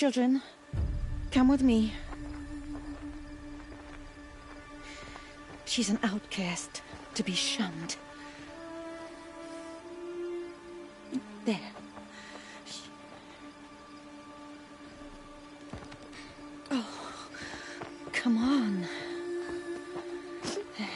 Children, come with me. She's an outcast, to be shunned. There. Oh, come on. There.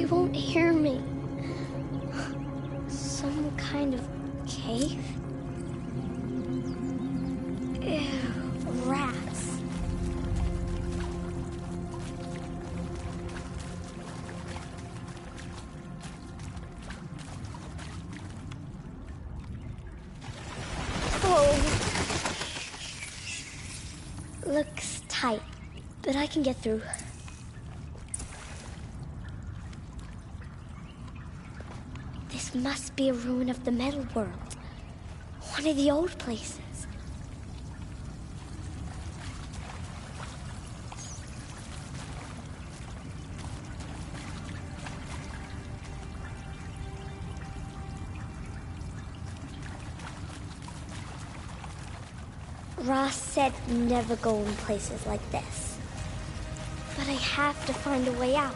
Won't hear me. Some kind of cave? Ew, rats. Oh. Looks tight, but I can get through. This must be a ruin of the metal world. One of the old places. Ross said never go in places like this. But I have to find a way out.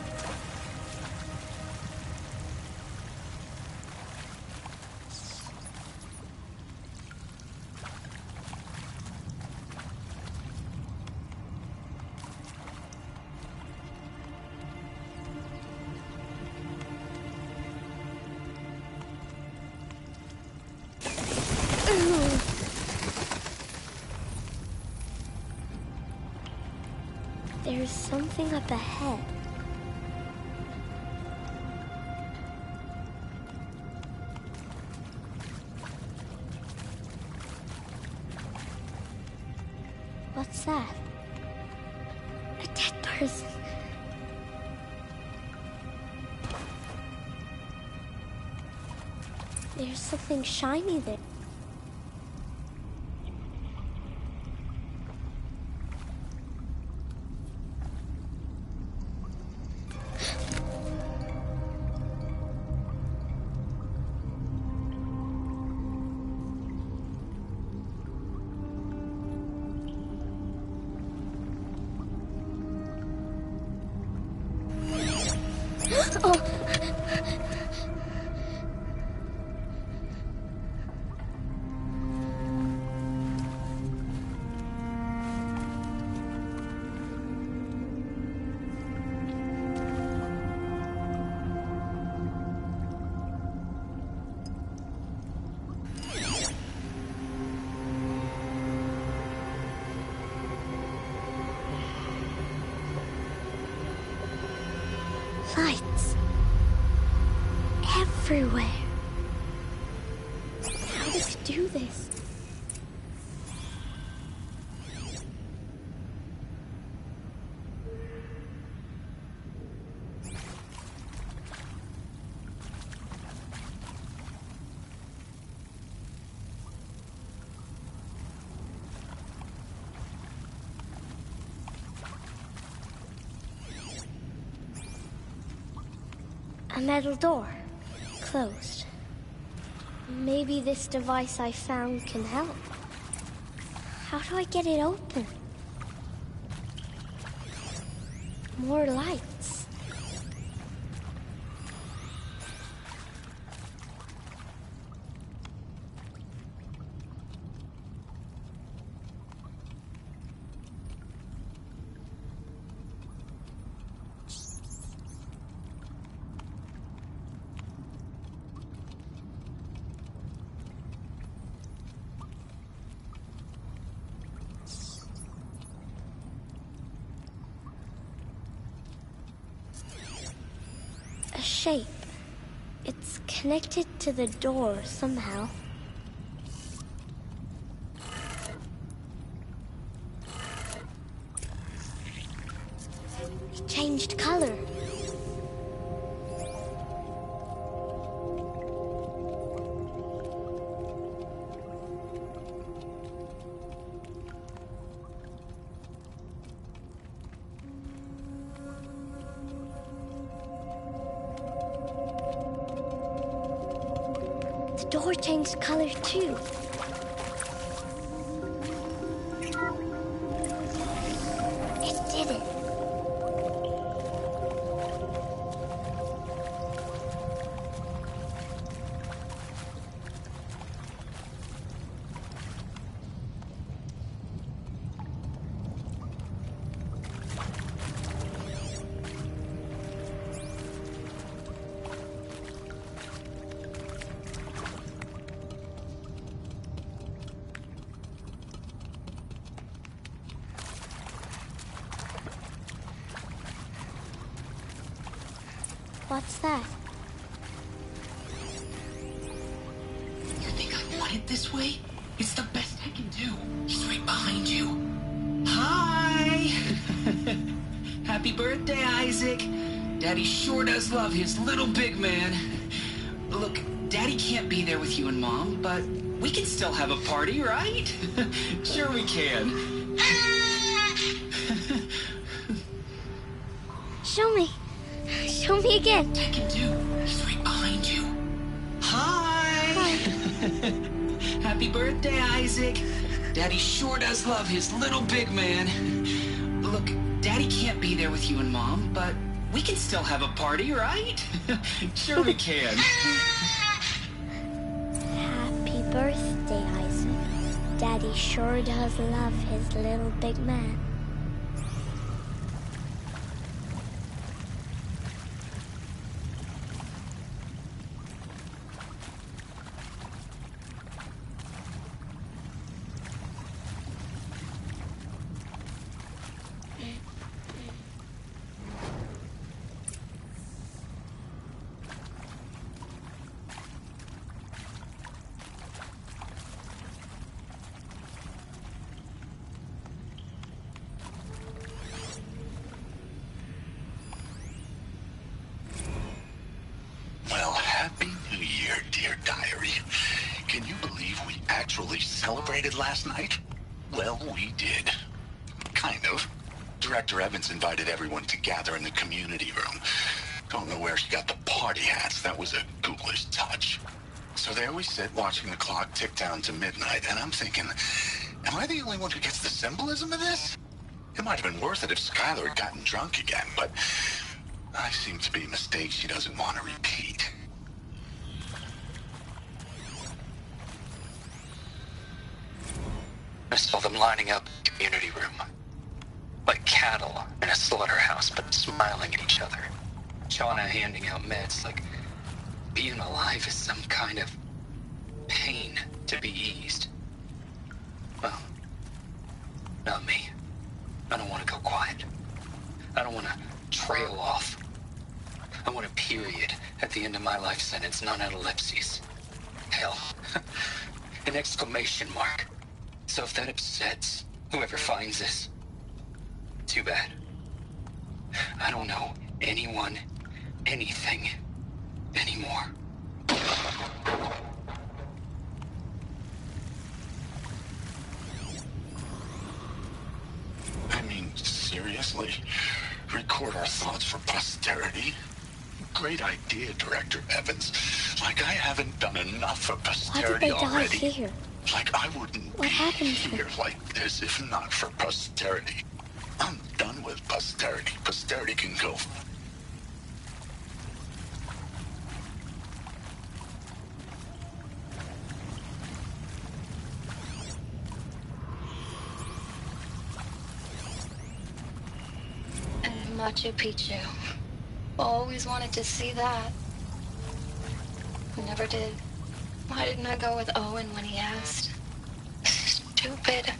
There's something up ahead. What's that? A dead person. There's something shiny there. Oh. Lights. Everywhere. How does it do this? A metal door. Closed. Maybe this device I found can help. How do I get it open? More lights. shape. It's connected to the door somehow. It changed color. The door changed color too. It did it. What's that? You think I want it this way? It's the best I can do. He's right behind you. Hi! Happy birthday, Isaac. Daddy sure does love his little big man. Look, Daddy can't be there with you and Mom, but we can still have a party, right? Sure we can. Show me. Show me again. I can do. He's right behind you. Hi! Hi. Happy birthday, Isaac. Daddy sure does love his little big man. Look, Daddy can't be there with you and Mom, but we can still have a party, right? Sure we can. Happy birthday, Isaac. Daddy sure does love his little big man. Celebrated last night? Well, we did. Kind of. Director Evans invited everyone to gather in the community room. Don't know where she got the party hats. That was a ghoulish touch. So there we sit, watching the clock tick down to midnight, and I'm thinking, am I the only one who gets the symbolism of this? It might have been worth it if Skylar had gotten drunk again, but I seem to be a mistake she doesn't want to repeat. I saw them lining up in the community room. Like cattle in a slaughterhouse, but smiling at each other. Shauna handing out meds, like being alive is some kind of pain to be eased. Well, not me. I don't want to go quiet. I don't want to trail off. I want a period at the end of my life sentence, not an ellipses. Hell, an exclamation mark. So if that upsets whoever finds this, too bad. I don't know anyone, anything, anymore. I mean, seriously? Record our thoughts for posterity? Great idea, Director Evans. Like I haven't done enough for posterity already. Why did they die here? Like I wouldn't What happened be to here like this if not for posterity. I'm done with posterity. Posterity can go. And Machu Picchu. Always wanted to see that. Never did. Why didn't I go with Owen when he asked? Stupid.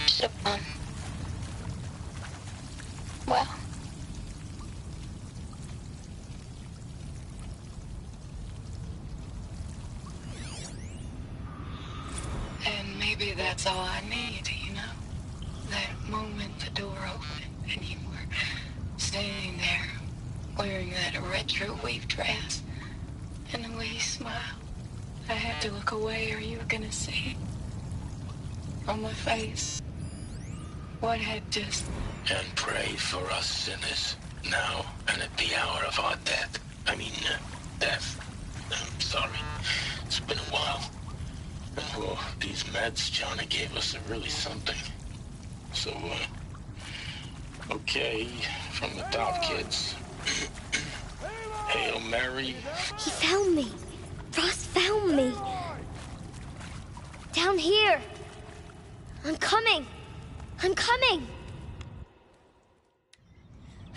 Should have gone. Well, Maybe that's all I need, you know? That moment the door opened and you were standing there wearing that retro weave dress and the way you smiled. I had to look away or you were gonna see on my face what had just... And pray for us sinners, now and at the hour of our death. Death. I'm sorry. It's been a while. Oh, these meds Johnny gave us are really something. So, okay, from the top, kids. Hail Mary. He found me. Ross found me. Down here. I'm coming. I'm coming.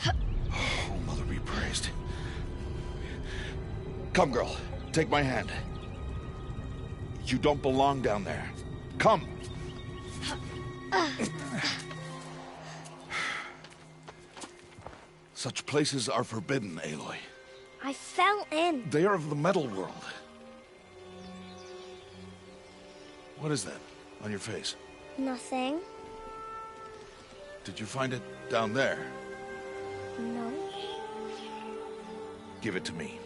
Oh, Mother be praised. Come, girl. Take my hand. You don't belong down there. Come. Such places are forbidden, Aloy. I fell in. They are of the metal world. What is that on your face? Nothing. Did you find it down there? No. Give it to me.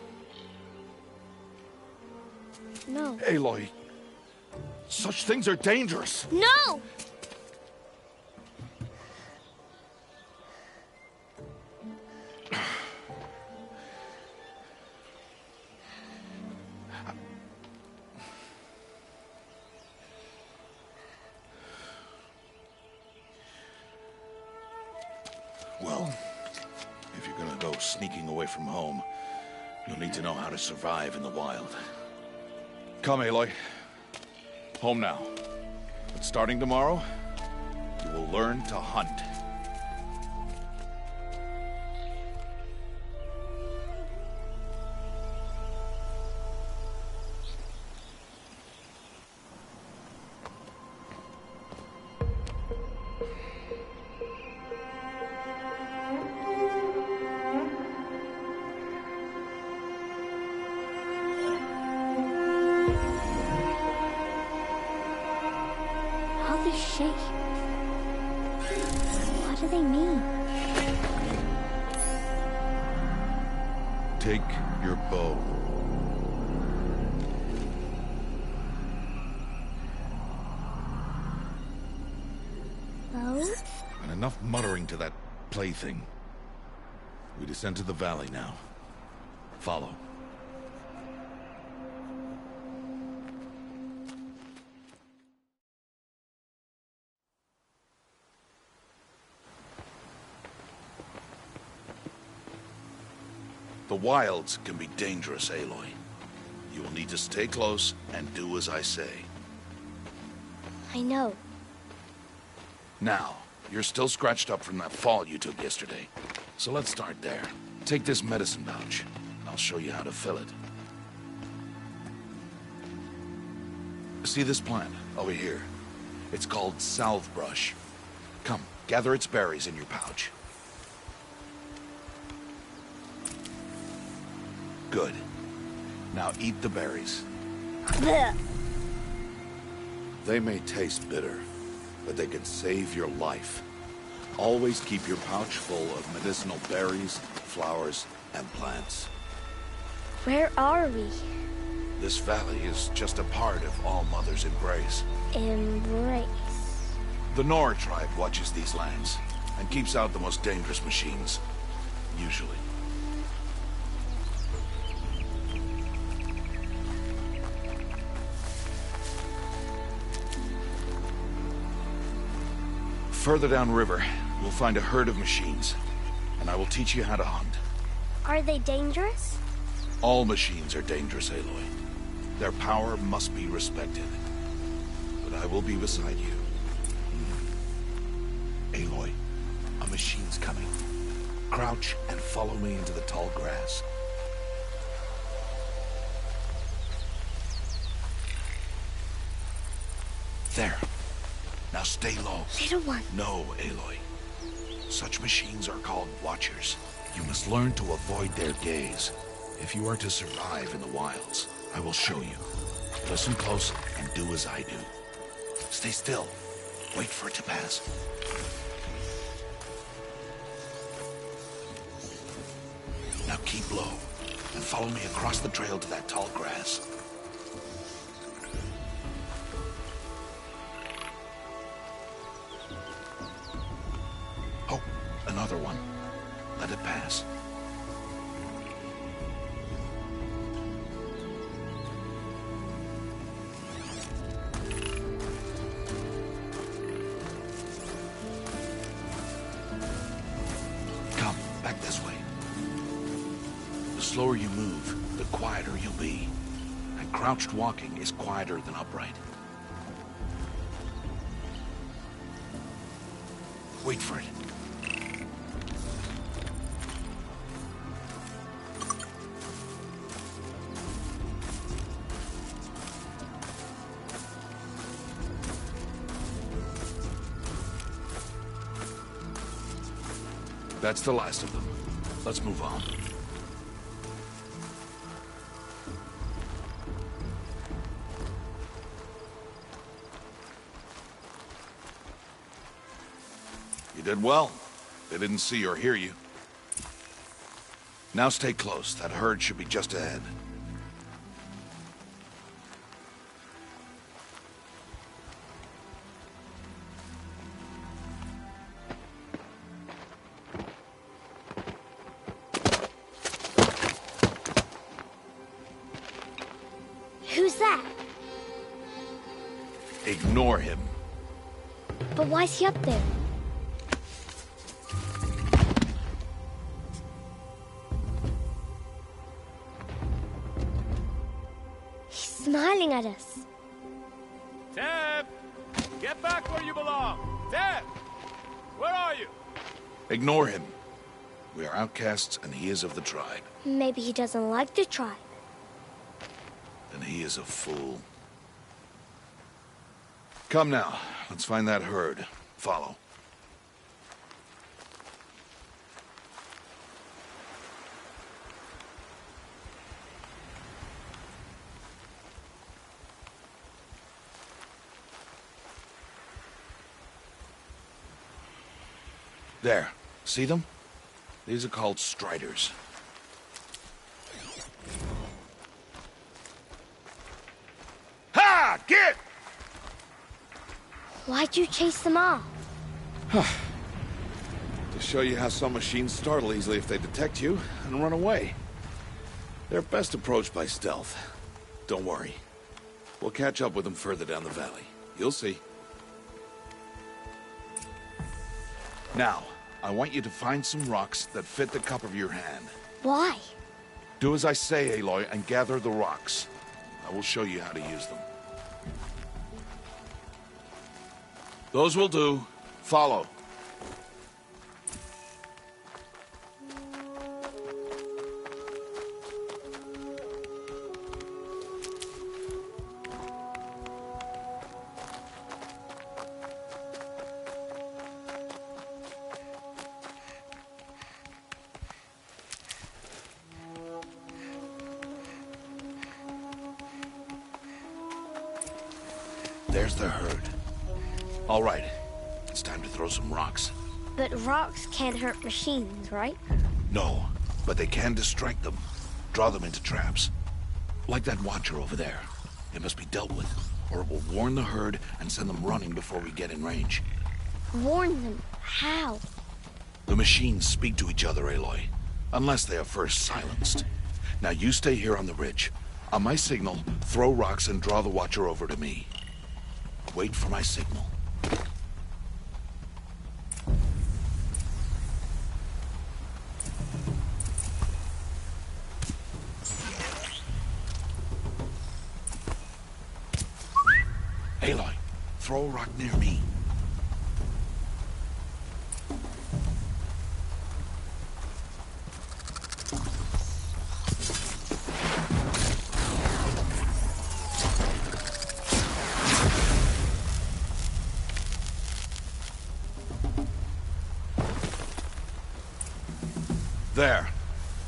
No. Aloy, such things are dangerous. No! Well, if you're gonna go sneaking away from home, you'll need to know how to survive in the wild. Come, Aloy. Home now. But starting tomorrow, you will learn to hunt. All these shapes. What do they mean? Take your bow. Bow? And enough muttering to that plaything. We descend to the valley now. Follow. The wilds can be dangerous, Aloy. You will need to stay close and do as I say. I know. Now, you're still scratched up from that fall you took yesterday. So let's start there. Take this medicine pouch, and I'll show you how to fill it. See this plant over here? It's called salve brush. Come, gather its berries in your pouch. Good. Now eat the berries. Blech. They may taste bitter, but they can save your life. Always keep your pouch full of medicinal berries, flowers, and plants. Where are we? This valley is just a part of All Mother's embrace. Embrace. The Nora tribe watches these lands and keeps out the most dangerous machines, usually. Further downriver, you'll find a herd of machines, and I will teach you how to hunt. Are they dangerous? All machines are dangerous, Aloy. Their power must be respected. But I will be beside you. Aloy, a machine's coming. Crouch and follow me into the tall grass. There. Now stay low. Little one. No, Aloy. Such machines are called Watchers. You must learn to avoid their gaze. If you are to survive in the wilds, I will show you. Listen close and do as I do. Stay still. Wait for it to pass. Now keep low, and follow me across the trail to that tall grass. Oh, another one. Let it pass. Come, back this way. The slower you move, the quieter you'll be. And crouched walking is quieter than upright. Wait for it. That's the last of them. Let's move on. You did well. They didn't see or hear you. Now stay close. That herd should be just ahead. Who's that? Ignore him. But why's he up there? He's smiling at us. Teb! Get back where you belong! Teb! Where are you? Ignore him. We are outcasts, and he is of the tribe. Maybe he doesn't like the tribe. And he is a fool. Come now, let's find that herd. Follow. There. See them? These are called striders. Ha! Get! Why'd you chase them off? To show you how some machines startle easily if they detect you and run away. They're best approached by stealth. Don't worry. We'll catch up with them further down the valley. You'll see. Now, I want you to find some rocks that fit the cup of your hand. Why? Do as I say, Aloy, and gather the rocks. I will show you how to use them. Those will do. Follow. There's the herd. All right. It's time to throw some rocks. But rocks can't hurt machines, right? No, but they can distract them. Draw them into traps. Like that watcher over there. It must be dealt with, or it will warn the herd and send them running before we get in range. Warn them? How? The machines speak to each other, Aloy. Unless they are first silenced. Now you stay here on the ridge. On my signal, throw rocks and draw the watcher over to me. Wait for my signal. Aloy, throw a rock near me. There.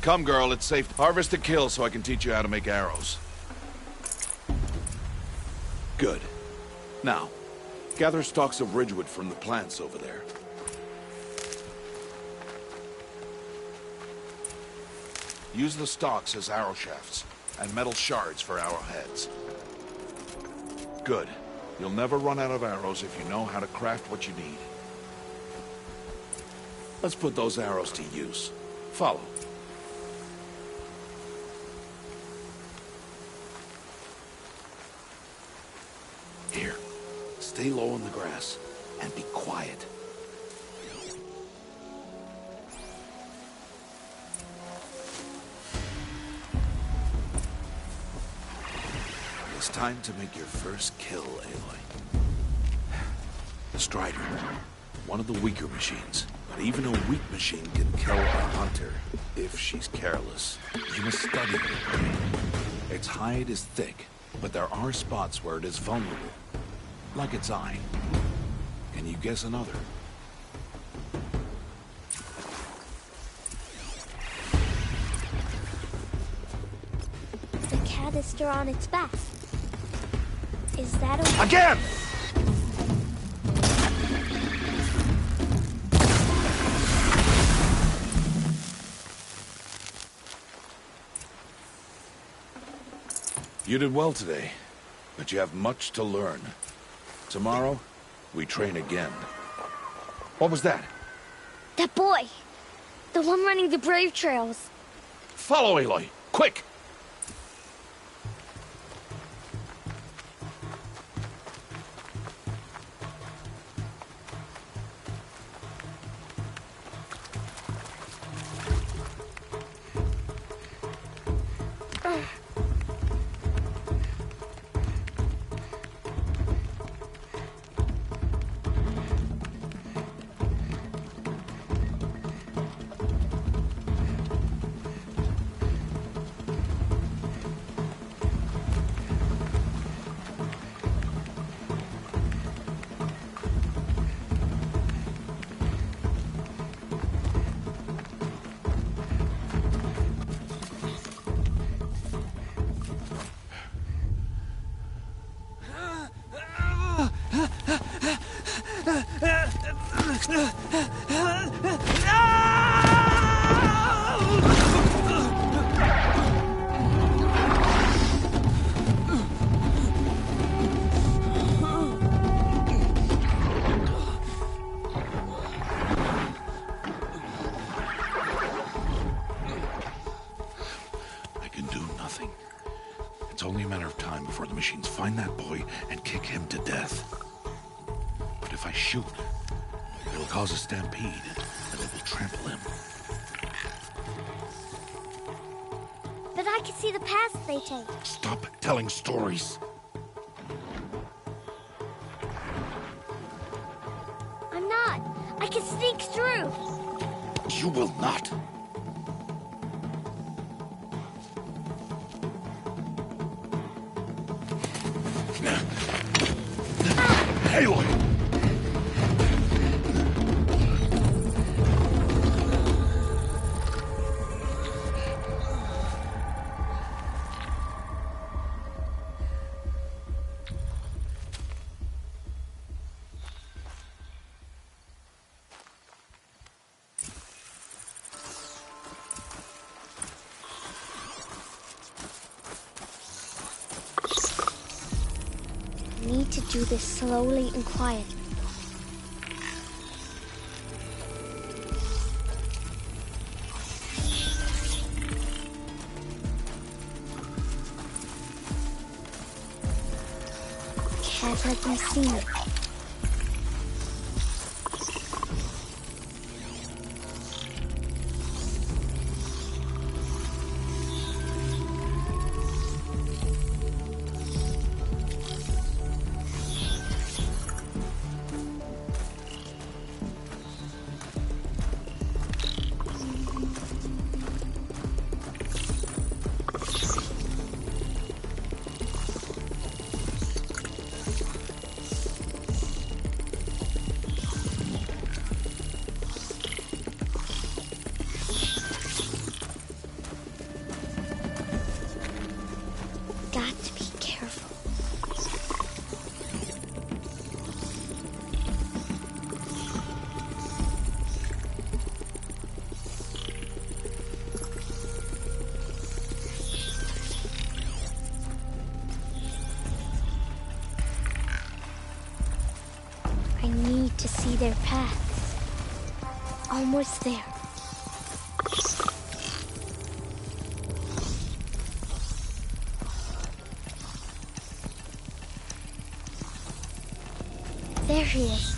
Come, girl, it's safe. Harvest to kill so I can teach you how to make arrows. Good. Now, Gather stalks of ridgewood from the plants over there. Use the stalks as arrow shafts, and metal shards for arrowheads. Good. You'll never run out of arrows if you know how to craft what you need. Let's put those arrows to use. Follow. Here. Stay low in the grass, and be quiet. It's time to make your first kill, Aloy. The Strider. One of the weaker machines. But even a weak machine can kill a hunter, if she's careless. You must study it. Its hide is thick, but there are spots where it is vulnerable. Like its eye. Can you guess another? The canister on its back. Is that a... Again! You did well today, but you have much to learn. Tomorrow, we train again. What was that? That boy! The one running the brave trails. Follow, Aloy! Quick! It's only a matter of time before the machines find that boy and kick him to death. But if I shoot, it'll cause a stampede, and it will trample him. But I can see the paths they take. Stop telling stories. I'm not. I can sneak through. You will not. Aloy! I need to do this slowly and quietly. Can't let them see me. Got to be careful. need to see their paths. Almost there. There he is.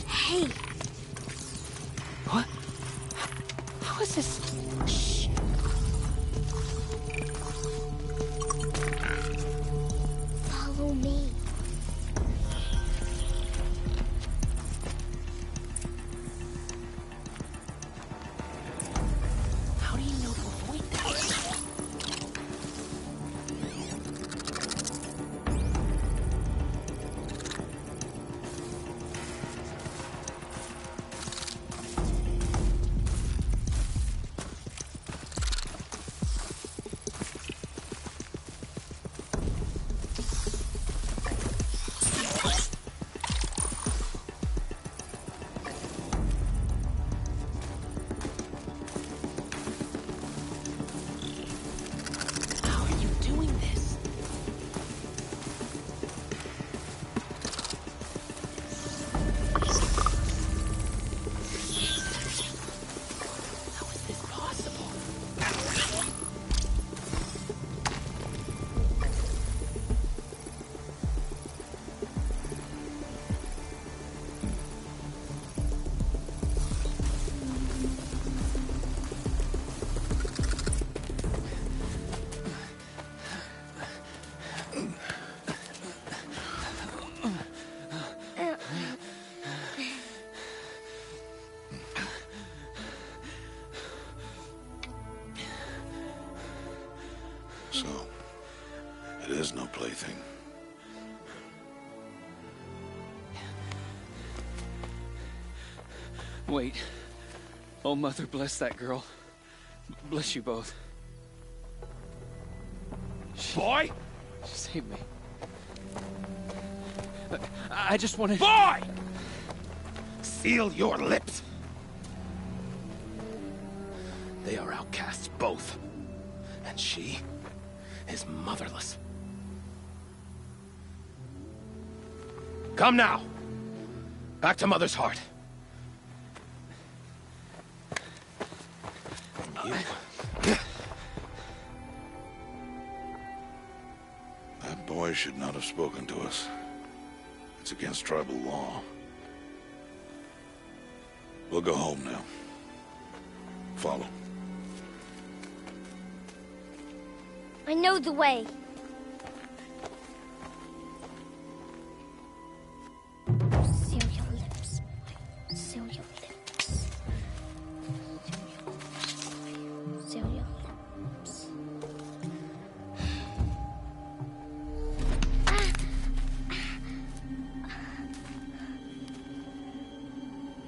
Hey. What? How is this? Shh. Follow me. How do you know to avoid that? How are you doing this? How is this possible? So, it is no plaything. Wait. Oh, Mother, bless that girl. Bless you both. Boy! She saved me. I just wanted... Boy! Seal your lips. They are outcasts, both. And she is motherless. Come now. Back to Mother's heart. That boy should not have spoken to us. It's against tribal law. We'll go home now. Follow. I know the way. Seal your lips. Seal your lips. Seal your lips.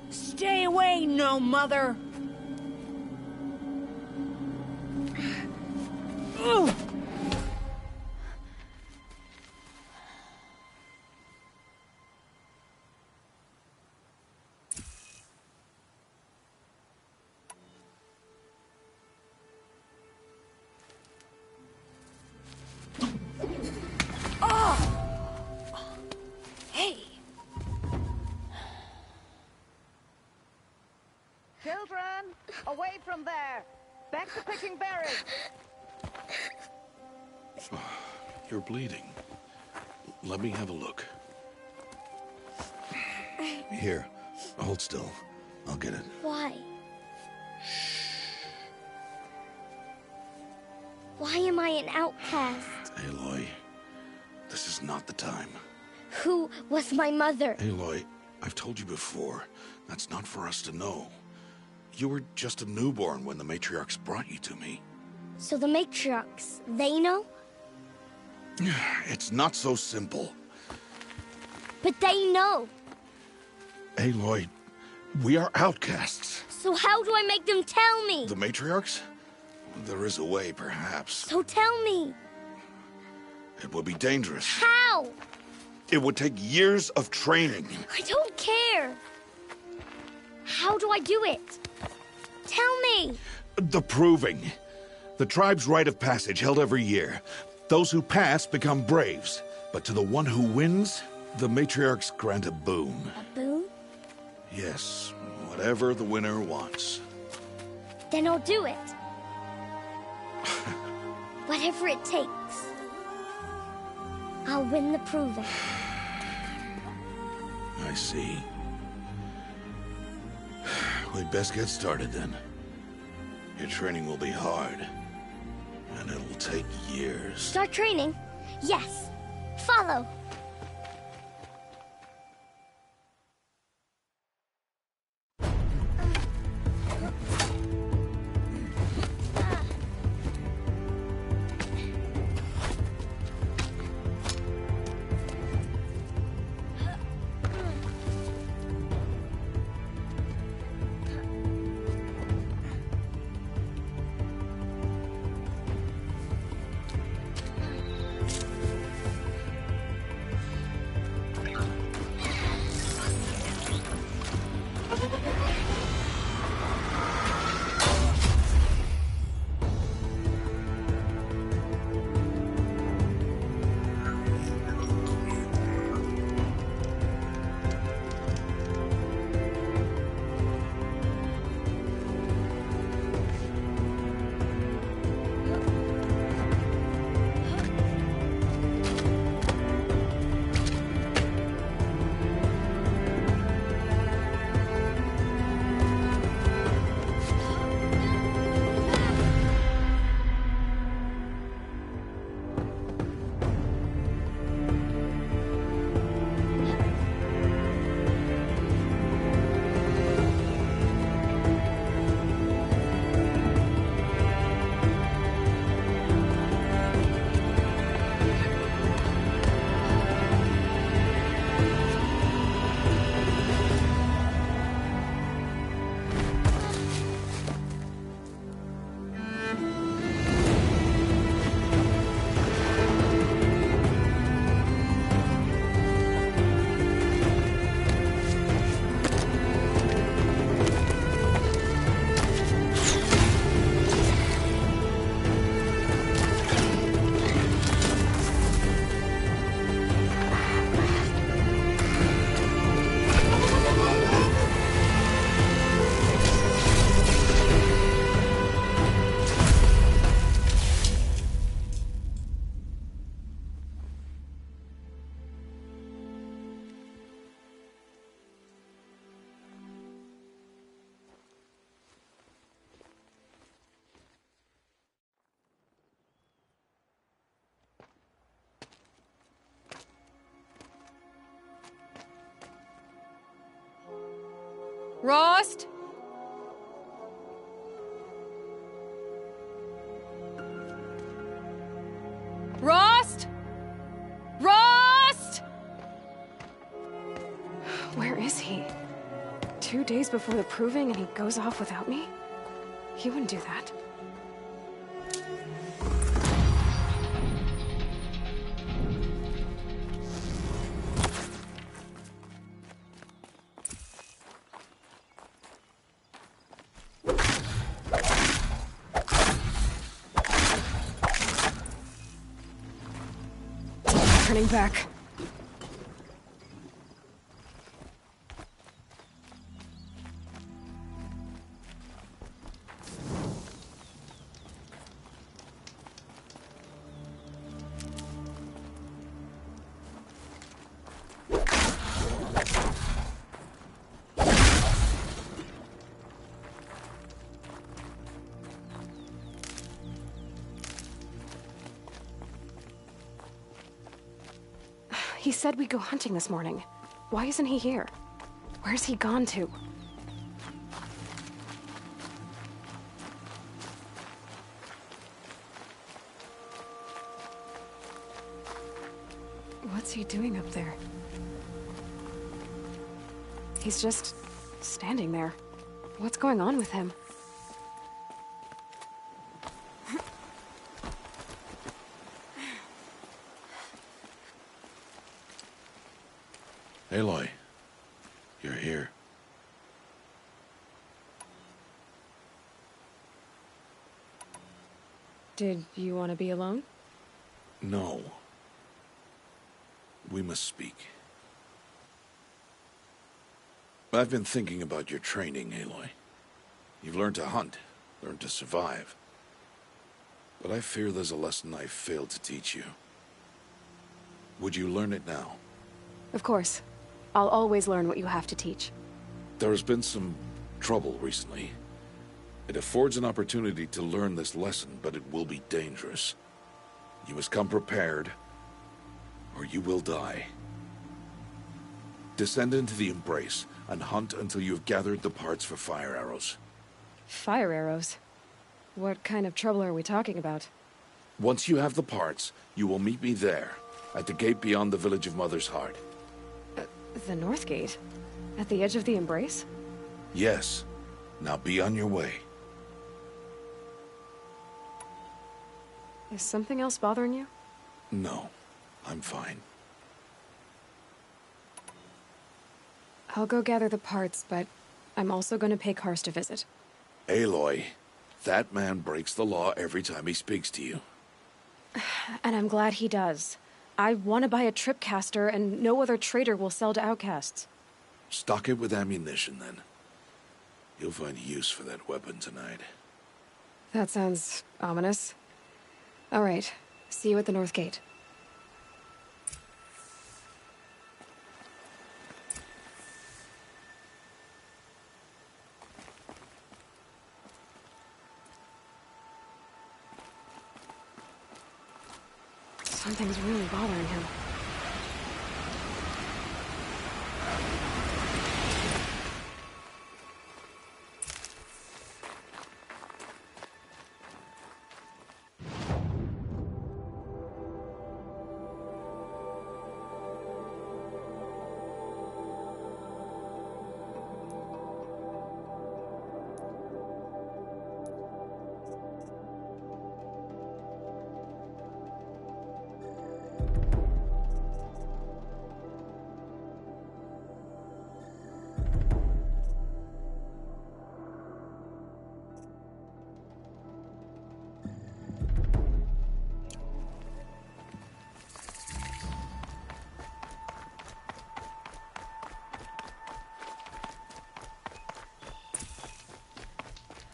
Stay away, no mother! Ugh. Hey! Children, away from there! Back to picking berries! You're bleeding. Let me have a look. Here, hold still. I'll get it. Why? Why am I an outcast? Aloy, this is not the time. Who was my mother? Aloy, I've told you before, that's not for us to know. You were just a newborn when the matriarchs brought you to me. So the matriarchs, they know? It's not so simple. But they know. Aloy, we are outcasts. So how do I make them tell me? The matriarchs? There is a way, perhaps. So tell me. It would be dangerous. How? It would take years of training. I don't care. How do I do it? Tell me. The proving. The tribe's rite of passage held every year. Those who pass become braves. But to the one who wins, the matriarchs grant a boon. A boon? Yes, whatever the winner wants. Then I'll do it. Whatever it takes. I'll win the proving. I see. We'd best get started then. Your training will be hard. And it'll take years. Start training? Yes. Follow. Rost? Rost? Rost? Where is he? 2 days before the proving and he goes off without me? He wouldn't do that. Turning back. He said we'd go hunting this morning. Why isn't he here? Where's he gone to? What's he doing up there? He's just standing there. What's going on with him? Aloy, you're here. Did you want to be alone? No. We must speak. I've been thinking about your training, Aloy. You've learned to hunt, learned to survive. But I fear there's a lesson I failed to teach you. Would you learn it now? Of course. I'll always learn what you have to teach. There has been some trouble recently. It affords an opportunity to learn this lesson, but it will be dangerous. You must come prepared, or you will die. Descend into the Embrace, and hunt until you have gathered the parts for fire arrows. Fire arrows? What kind of trouble are we talking about? Once you have the parts, you will meet me there, at the gate beyond the village of Mother's Heart. The North Gate? At the edge of the Embrace? Yes. Now be on your way. Is something else bothering you? No, I'm fine. I'll go gather the parts, but I'm also going to pay Karst a visit. Aloy, that man breaks the law every time he speaks to you. And I'm glad he does. I want to buy a tripcaster, and no other trader will sell to outcasts. Stock it with ammunition, then. You'll find use for that weapon tonight. That sounds ominous. All right. See you at the North Gate. Something's really bothering him.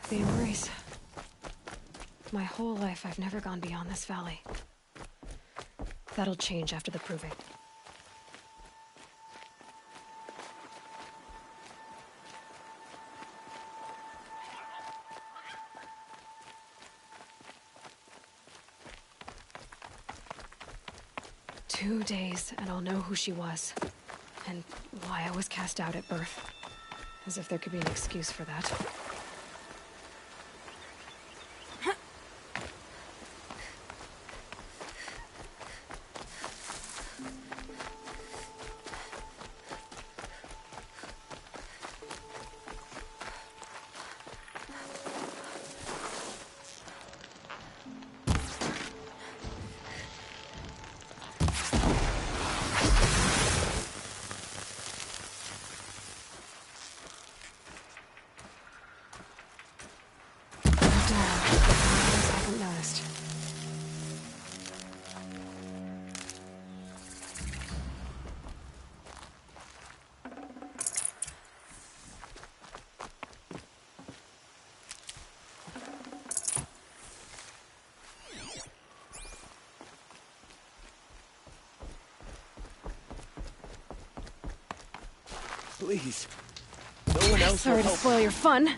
The Embrace. My whole life, I've never gone beyond this valley. That'll change after the proving. Two days, and I'll know who she was. And why I was cast out at birth. As if there could be an excuse for that. Please. No one else Sorry will to help. spoil your fun.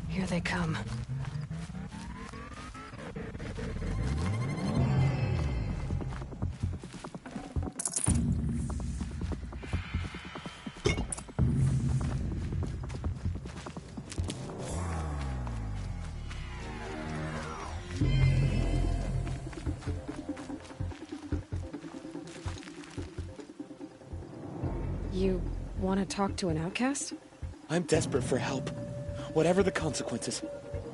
Here they come. You want to talk to an outcast? I'm desperate for help. Whatever the consequences.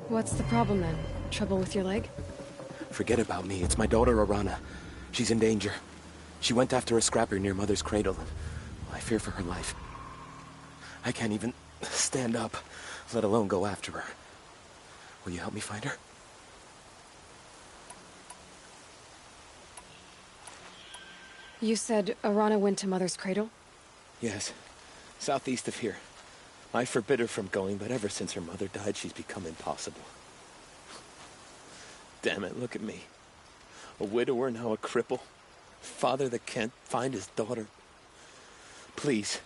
What's the problem then? Trouble with your leg? Forget about me. It's my daughter, Arana. She's in danger. She went after a scrapper near Mother's cradle, and I fear for her life. I can't even stand up, let alone go after her. Will you help me find her? You said Arana went to Mother's cradle? Yes. Southeast of here. I forbid her from going, but ever since her mother died, she's become impossible. Damn it, look at me. A widower, now a cripple. Father that can't find his daughter. Please,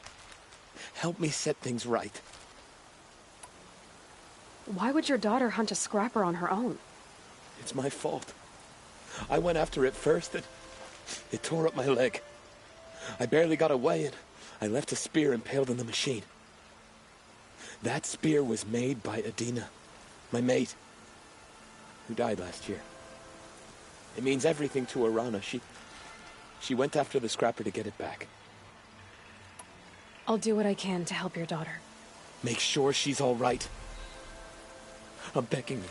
help me set things right. Why would your daughter hunt a scrapper on her own? It's my fault. I went after it first, and it tore up my leg. I barely got away, and I left a spear impaled in the machine. That spear was made by Adina, my mate, who died last year. It means everything to Arana. She went after the scrapper to get it back. I'll do what I can to help your daughter. Make sure she's all right. I'm begging you.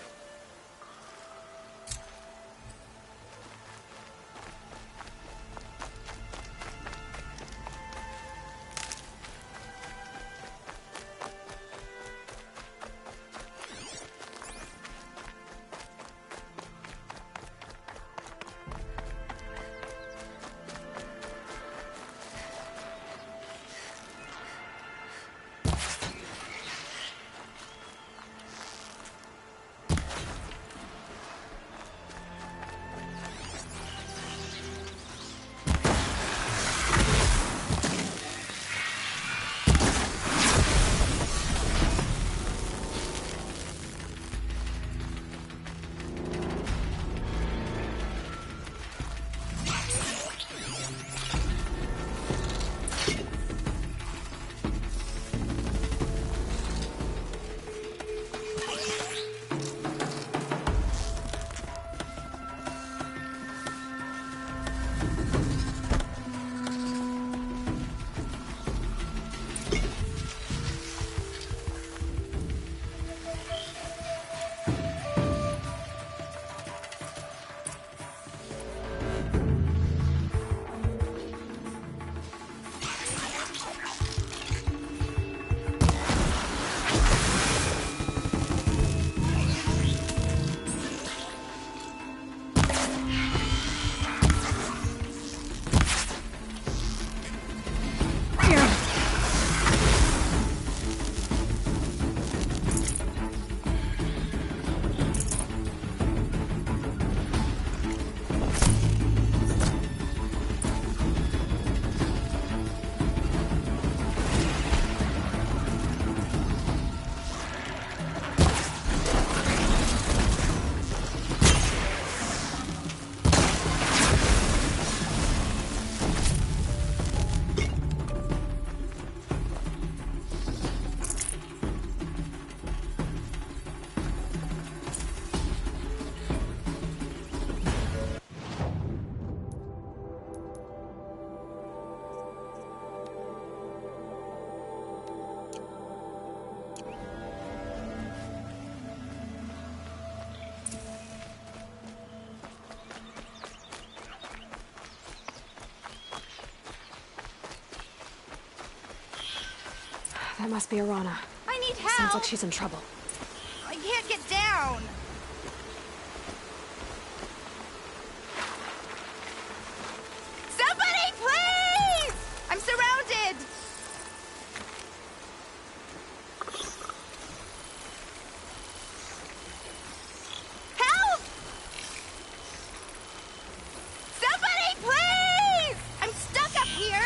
That must be Arana. I need help! Sounds like she's in trouble. I can't get down! Somebody, please! I'm surrounded! Help! Somebody, please! I'm stuck up here!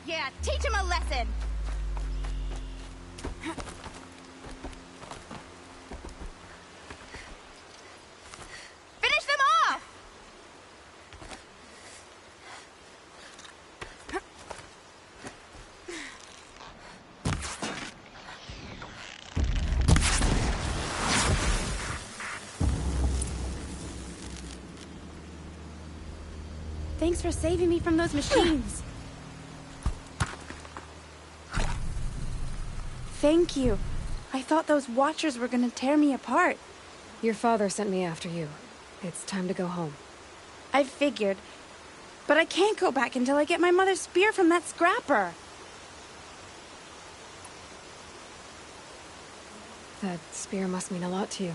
Yeah, teach him a lesson! Finish them off! Thanks for saving me from those machines. Thank you. I thought those Watchers were gonna tear me apart. Your father sent me after you. It's time to go home. I figured. But I can't go back until I get my mother's spear from that scrapper. That spear must mean a lot to you.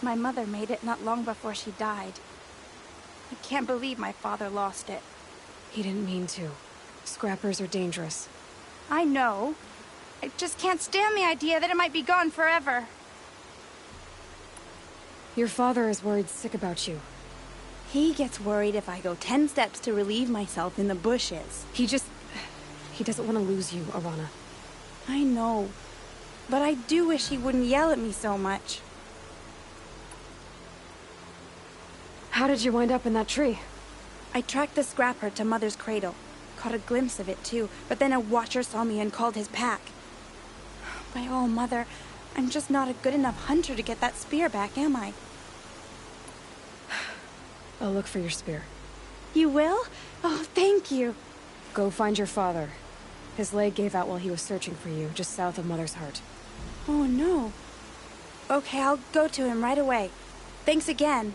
My mother made it not long before she died. I can't believe my father lost it. He didn't mean to. Scrappers are dangerous. I know. I just can't stand the idea that it might be gone forever. Your father is worried sick about you. He gets worried if I go 10 steps to relieve myself in the bushes. He doesn't want to lose you, Arana. I know. But I do wish he wouldn't yell at me so much. How did you wind up in that tree? I tracked the scrapper to Mother's cradle. Caught a glimpse of it too, but then a Watcher saw me and called his pack. By all, Mother, I'm just not a good enough hunter to get that spear back, am I? I'll look for your spear. You will? Oh, thank you. Go find your father. His leg gave out while he was searching for you, just south of Mother's Heart. Oh, no. Okay, I'll go to him right away. Thanks again.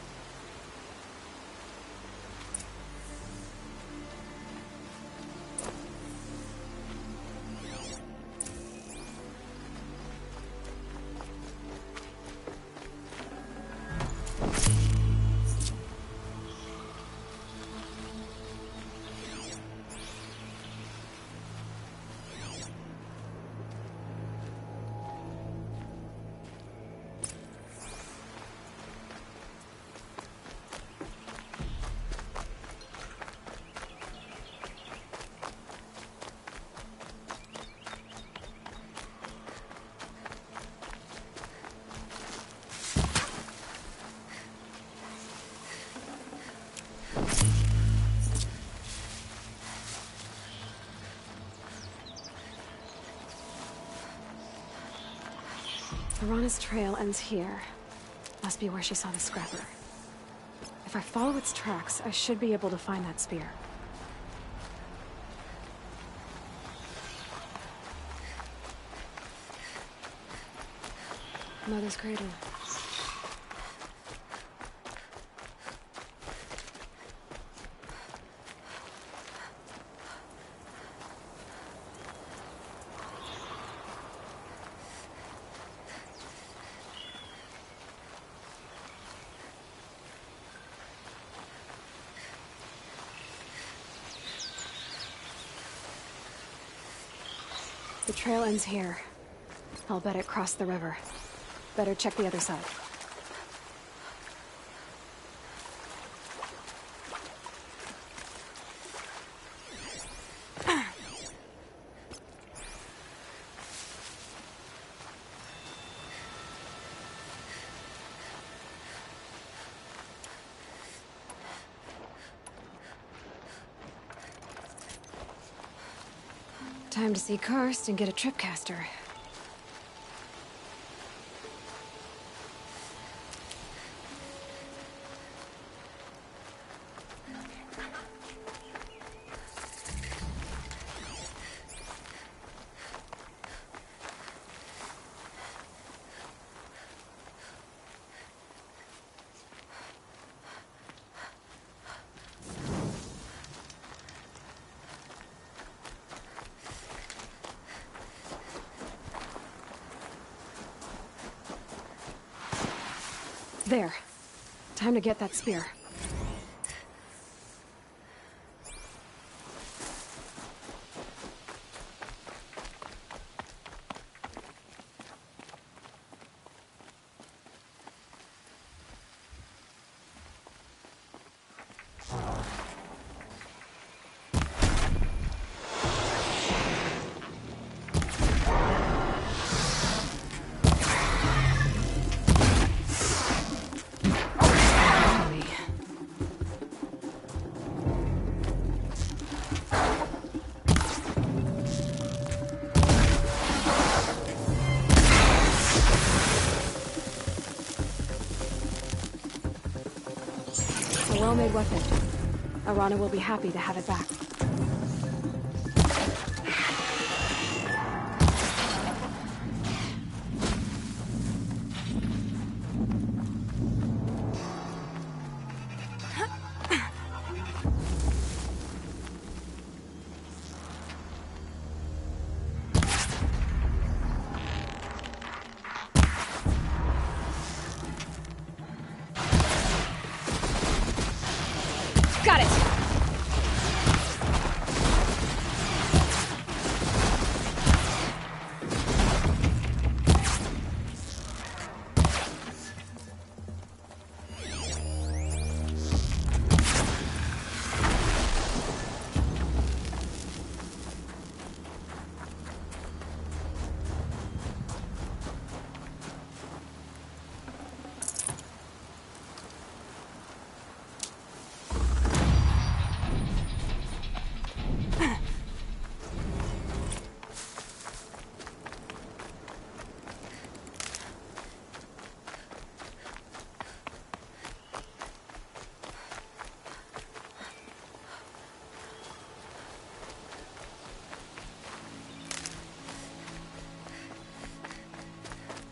Arana's trail ends here. Must be where she saw the scrapper. If I follow its tracks, I should be able to find that spear. Mother's cradle. The trail ends here. I'll bet it crossed the river. Better check the other side. Time to see Karst and get a tripcaster. There. Time to get that spear. A well-made weapon. Arana will be happy to have it back. Got it!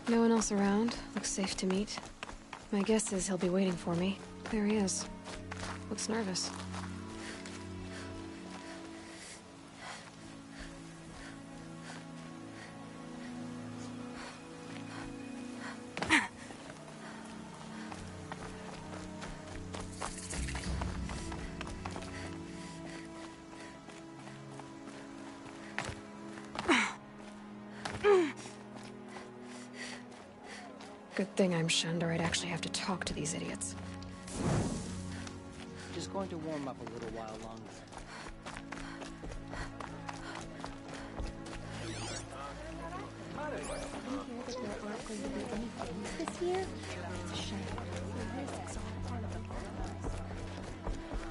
No one else around. Looks safe to meet. My guess is he'll be waiting for me. There he is. Looks nervous. Good thing I'm shunned, or I'd actually have to talk to these idiots. Just going to warm up a little while longer.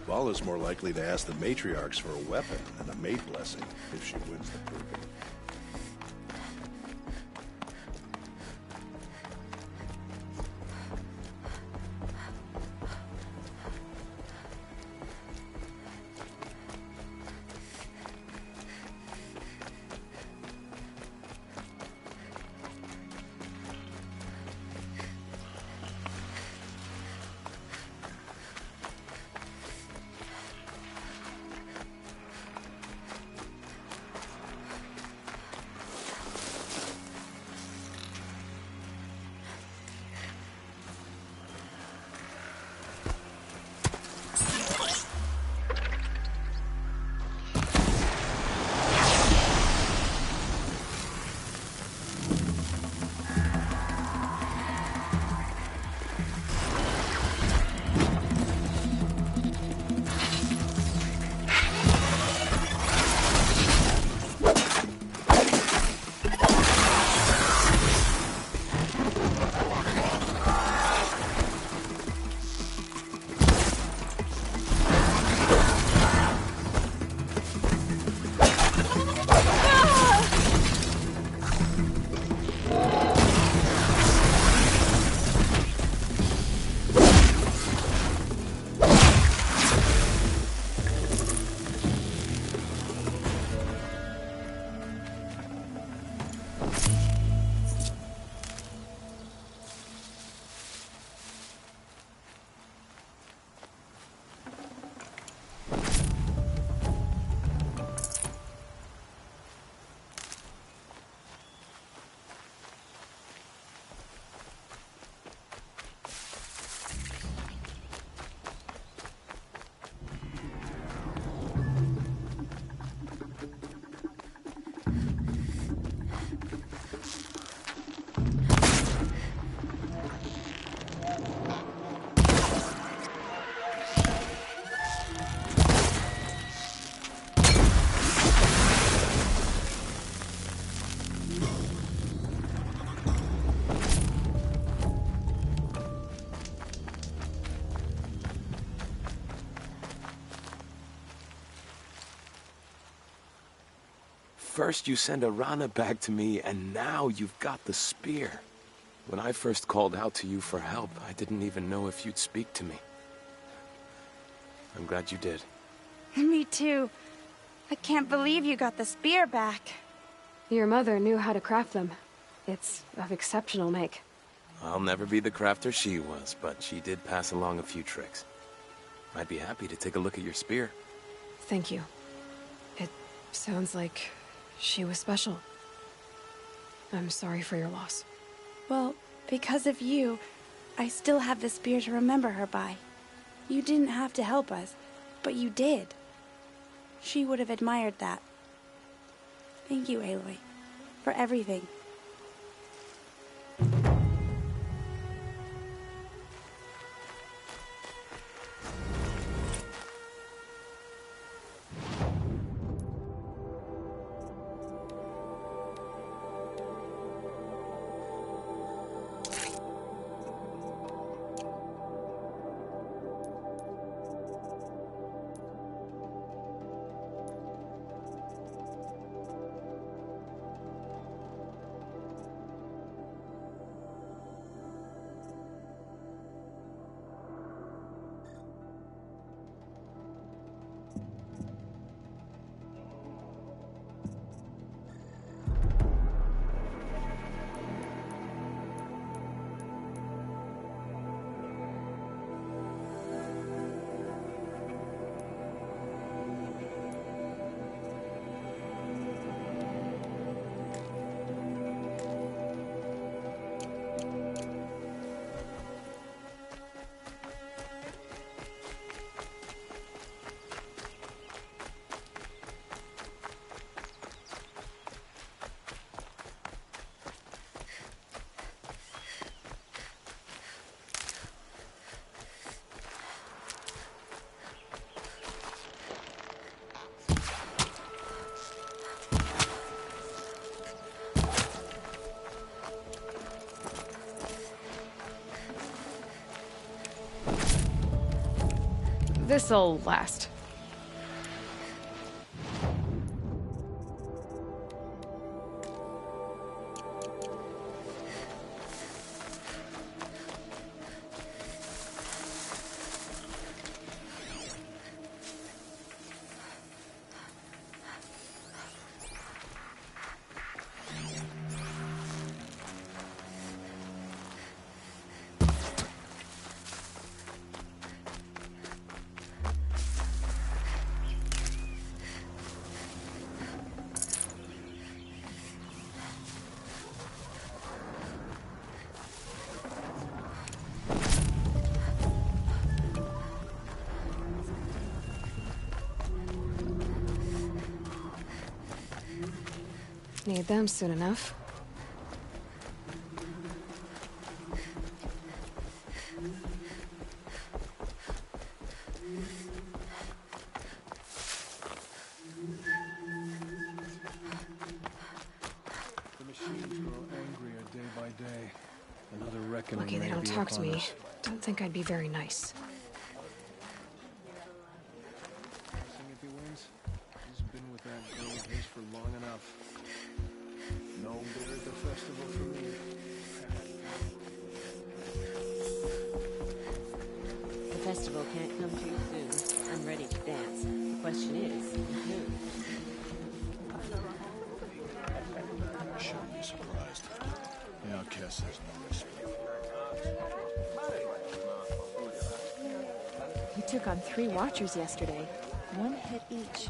Vala's more likely to ask the matriarchs for a weapon than a maid blessing if she wins the proving. First you send Arana back to me, and now you've got the spear. When I first called out to you for help, I didn't even know if you'd speak to me. I'm glad you did. Me too. I can't believe you got the spear back. Your mother knew how to craft them. It's of exceptional make. I'll never be the crafter she was, but she did pass along a few tricks. I'd be happy to take a look at your spear. Thank you. It sounds like she was special. I'm sorry for your loss. Well, because of you, I still have the spear to remember her by. You didn't have to help us, but you did. She would have admired that. Thank you, Aloy, for everything. This'll last. Need them soon enough. The machines grow angrier day by day. Another reckoning. Lucky they don't talk to me. Don't think I'd be very nice. Guessing if he wins, he's been with that girl of his for long enough. No beer at the festival for me. The festival can't come too soon. I'm ready to dance. The question is, who? I shouldn't be surprised. The outcast has no respect. You took on 3 Watchers yesterday. 1 hit each.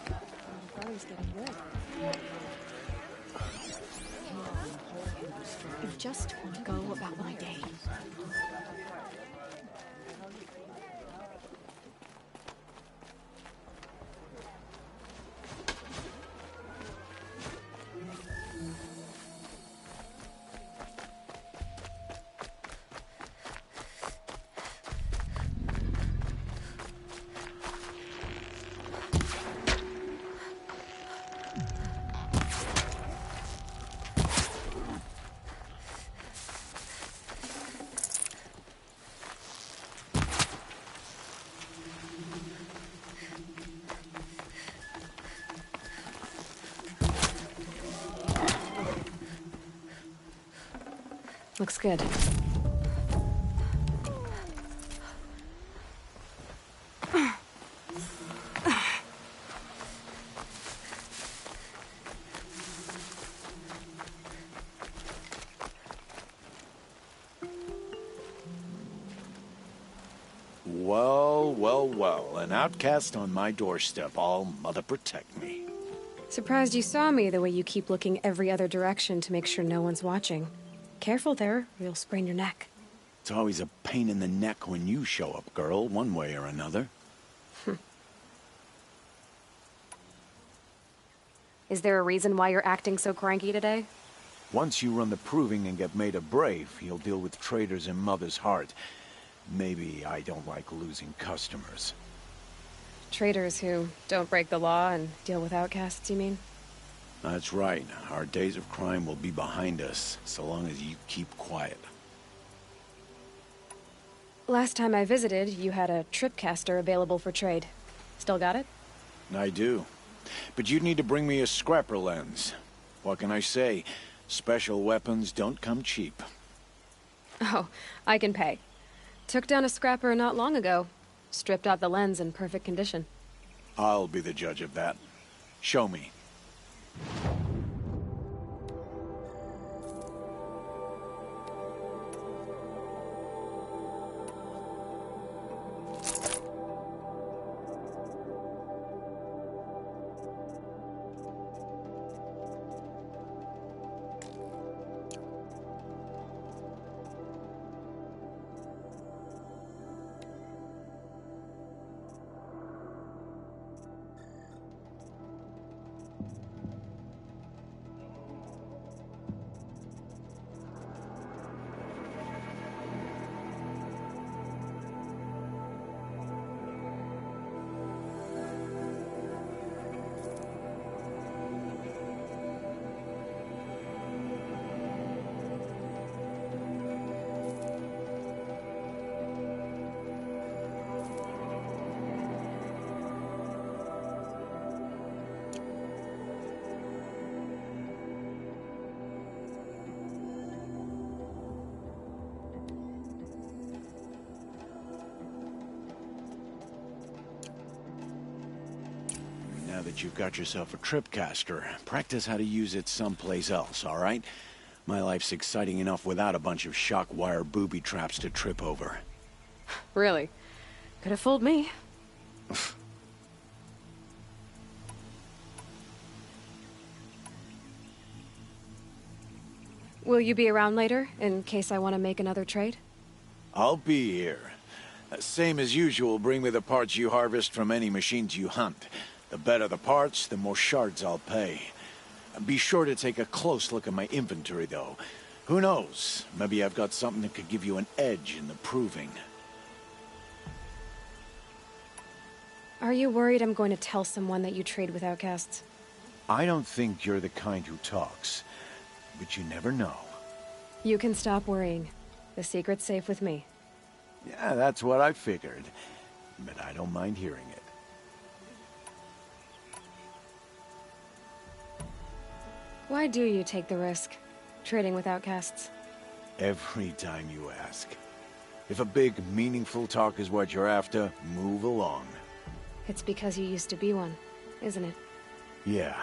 My brother's getting red. I just want to go about my day. Looks good. Well, well, well. An outcast on my doorstep. All mother protect me. Surprised you saw me the way you keep looking every other direction to make sure no one's watching. Careful there, or you'll sprain your neck. It's always a pain in the neck when you show up, girl, one way or another. Is there a reason why you're acting so cranky today? Once you run the proving and get made a brave, you'll deal with traitors in Mother's heart. Maybe I don't like losing customers. Traitors who don't break the law and deal with outcasts, you mean? That's right. Our days of crime will be behind us, so long as you keep quiet. Last time I visited, you had a tripcaster available for trade. Still got it? I do. But you'd need to bring me a scrapper lens. What can I say? Special weapons don't come cheap. Oh, I can pay. Took down a scrapper not long ago. Stripped out the lens in perfect condition. I'll be the judge of that. Show me. Now that you've got yourself a tripcaster, practice how to use it someplace else, all right? My life's exciting enough without a bunch of shock wire booby traps to trip over. Really? Could have fooled me. Will you be around later, in case I want to make another trade? I'll be here. Same as usual, bring me the parts you harvest from any machines you hunt. The better the parts, the more shards I'll pay. Be sure to take a close look at my inventory, though. Who knows? Maybe I've got something that could give you an edge in the proving. Are you worried I'm going to tell someone that you trade with outcasts? I don't think you're the kind who talks, but you never know. You can stop worrying. The secret's safe with me. Yeah, that's what I figured. But I don't mind hearing it. Why do you take the risk, trading with outcasts? Every time you ask. If a big, meaningful talk is what you're after, move along. It's because you used to be one, isn't it? Yeah.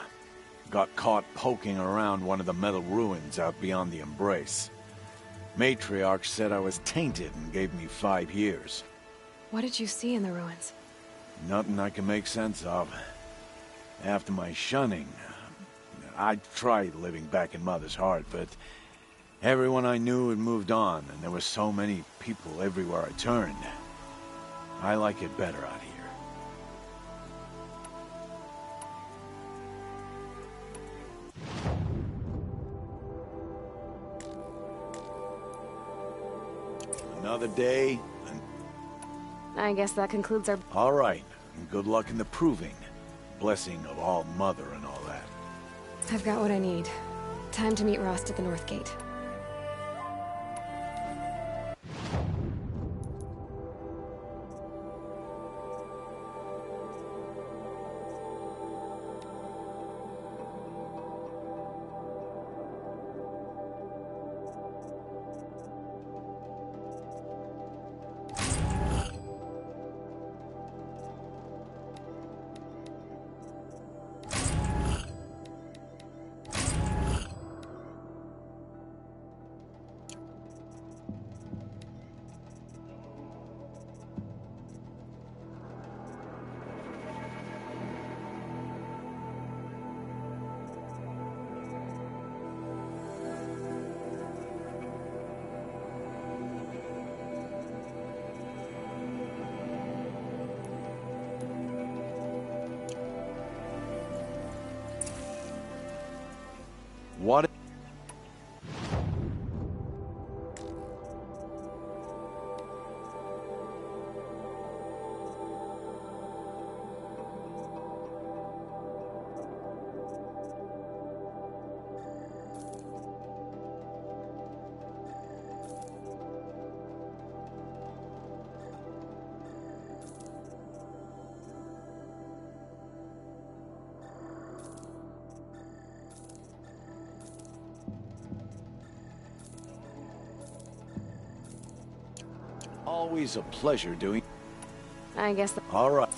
Got caught poking around one of the metal ruins out beyond the Embrace. Matriarch said I was tainted and gave me 5 years. What did you see in the ruins? Nothing I can make sense of. After my shunning, I tried living back in Mother's heart, but everyone I knew had moved on, and there were so many people everywhere I turned. I like it better out here. Another day, and... I guess that concludes our... All right, and good luck in the proving. Blessing of all Mother and all that. I've got what I need. Time to meet Rost at the North Gate. Always a pleasure doing... I guess... All right.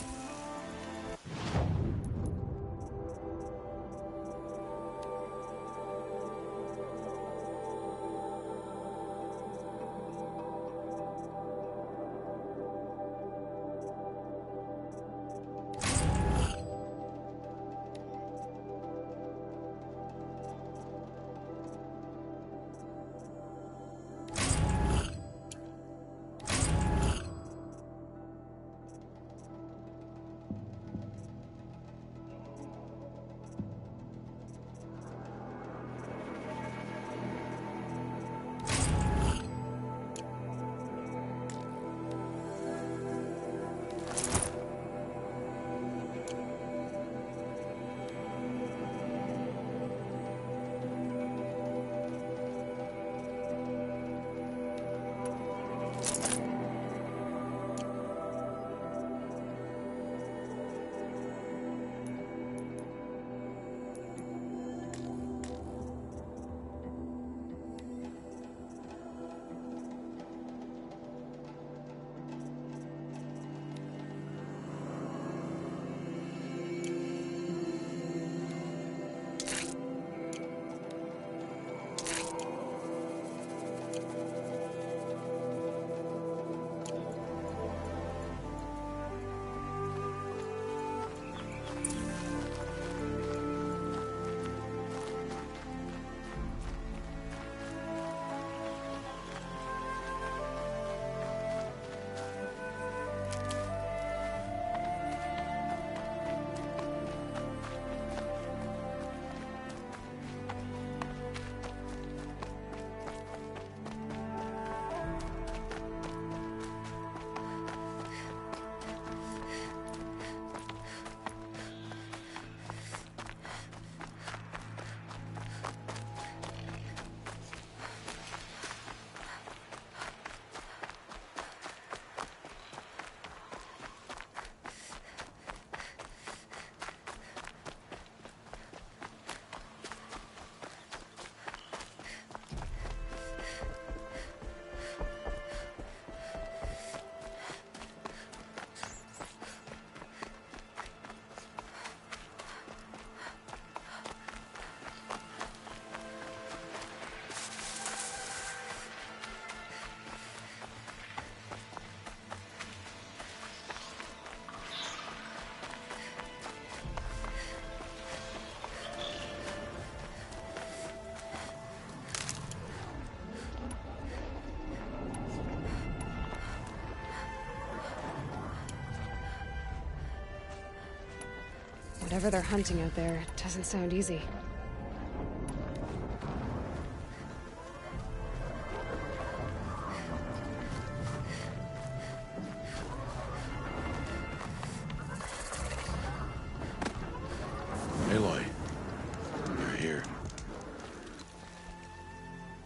Whatever they're hunting out there doesn't sound easy. Aloy, you're here.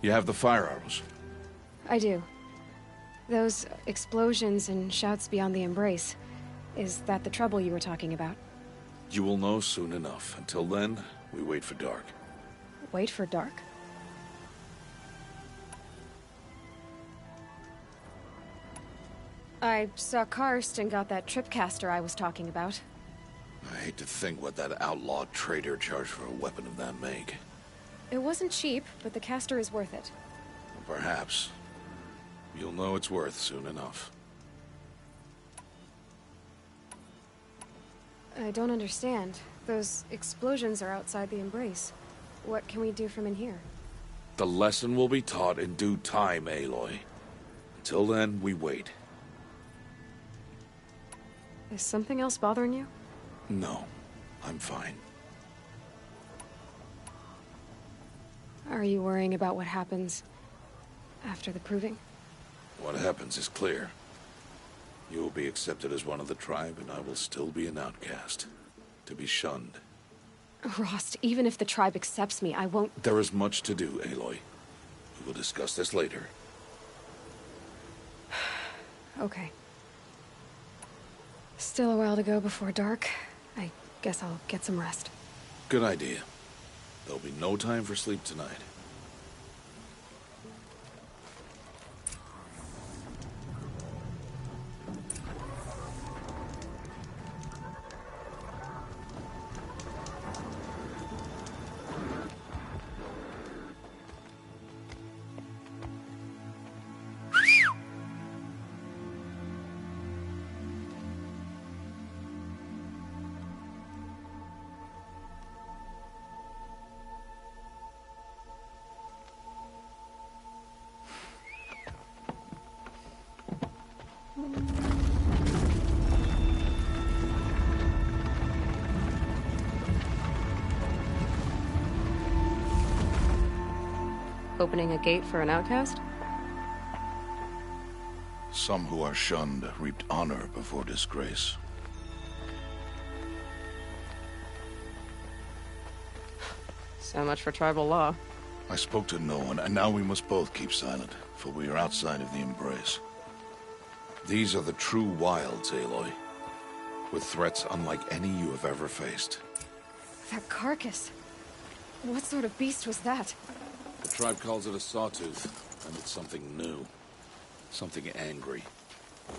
You have the fire arrows. I do. Those explosions and shouts beyond the embrace. Is that the trouble you were talking about? You will know soon enough. Until then, we wait for dark. Wait for dark? I saw Karst and got that tripcaster I was talking about. I hate to think what that outlaw trader charged for a weapon of that make. It wasn't cheap, but the caster is worth it. Perhaps. You'll know it's worth soon enough. I don't understand. Those explosions are outside the embrace. What can we do from in here? The lesson will be taught in due time, Aloy. Until then, we wait. Is something else bothering you? No, I'm fine. Are you worrying about what happens after the proving? What happens is clear. You will be accepted as one of the tribe, and I will still be an outcast. To be shunned. Rost, even if the tribe accepts me, I won't... There is much to do, Aloy. We will discuss this later. Okay. Still a while to go before dark. I guess I'll get some rest. Good idea. There'll be no time for sleep tonight. Opening a gate for an outcast? Some who are shunned reaped honor before disgrace. So much for tribal law. I spoke to no one, and now we must both keep silent, for we are outside of the embrace. These are the true wilds, Aloy, with threats unlike any you have ever faced. That carcass. What sort of beast was that? The tribe calls it a sawtooth, and it's something new. Something angry.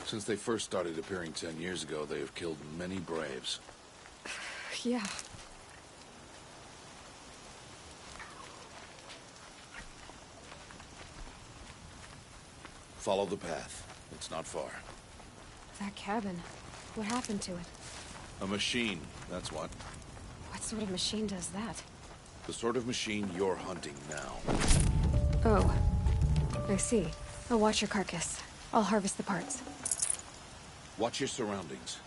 Since they first started appearing 10 years ago, they have killed many braves. Yeah. Follow the path. It's not far. That cabin. What happened to it? A machine, that's what. What sort of machine does that? The sort of machine you're hunting now. Oh. I see. I'll watch your carcass. I'll harvest the parts. Watch your surroundings.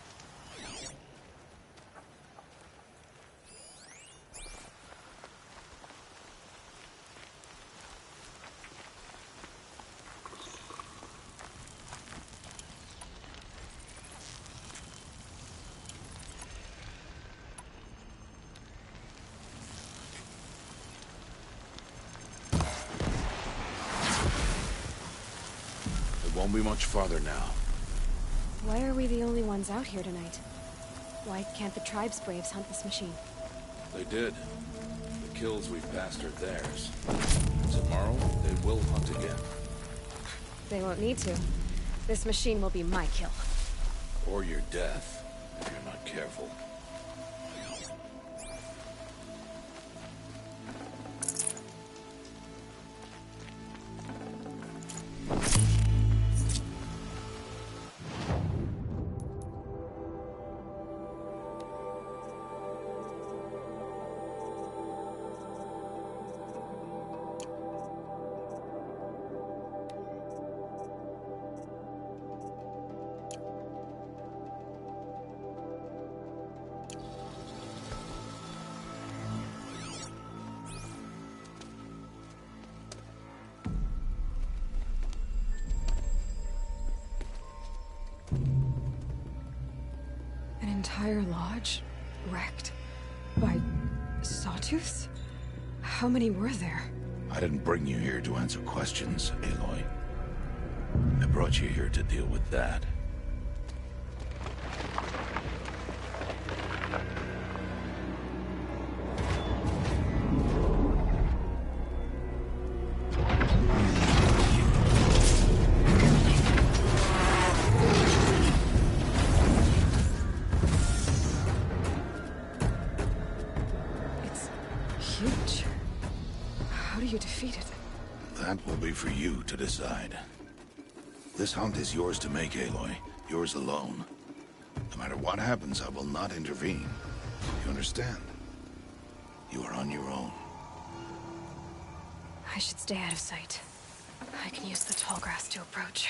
Won't be much farther now. Why are we the only ones out here tonight? Why can't the tribe's braves hunt this machine? They did. The kills we've passed are theirs. Tomorrow, they will hunt again. They won't need to. This machine will be my kill. Or your death, if you're not careful. An entire lodge wrecked by sawtooths? How many were there? I didn't bring you here to answer questions, Aloy. I brought you here to deal with that. Huge. How do you defeat it? That will be for you to decide. This hunt is yours to make, Aloy. Yours alone. No matter what happens, I will not intervene. You understand? You are on your own. I should stay out of sight. I can use the tall grass to approach.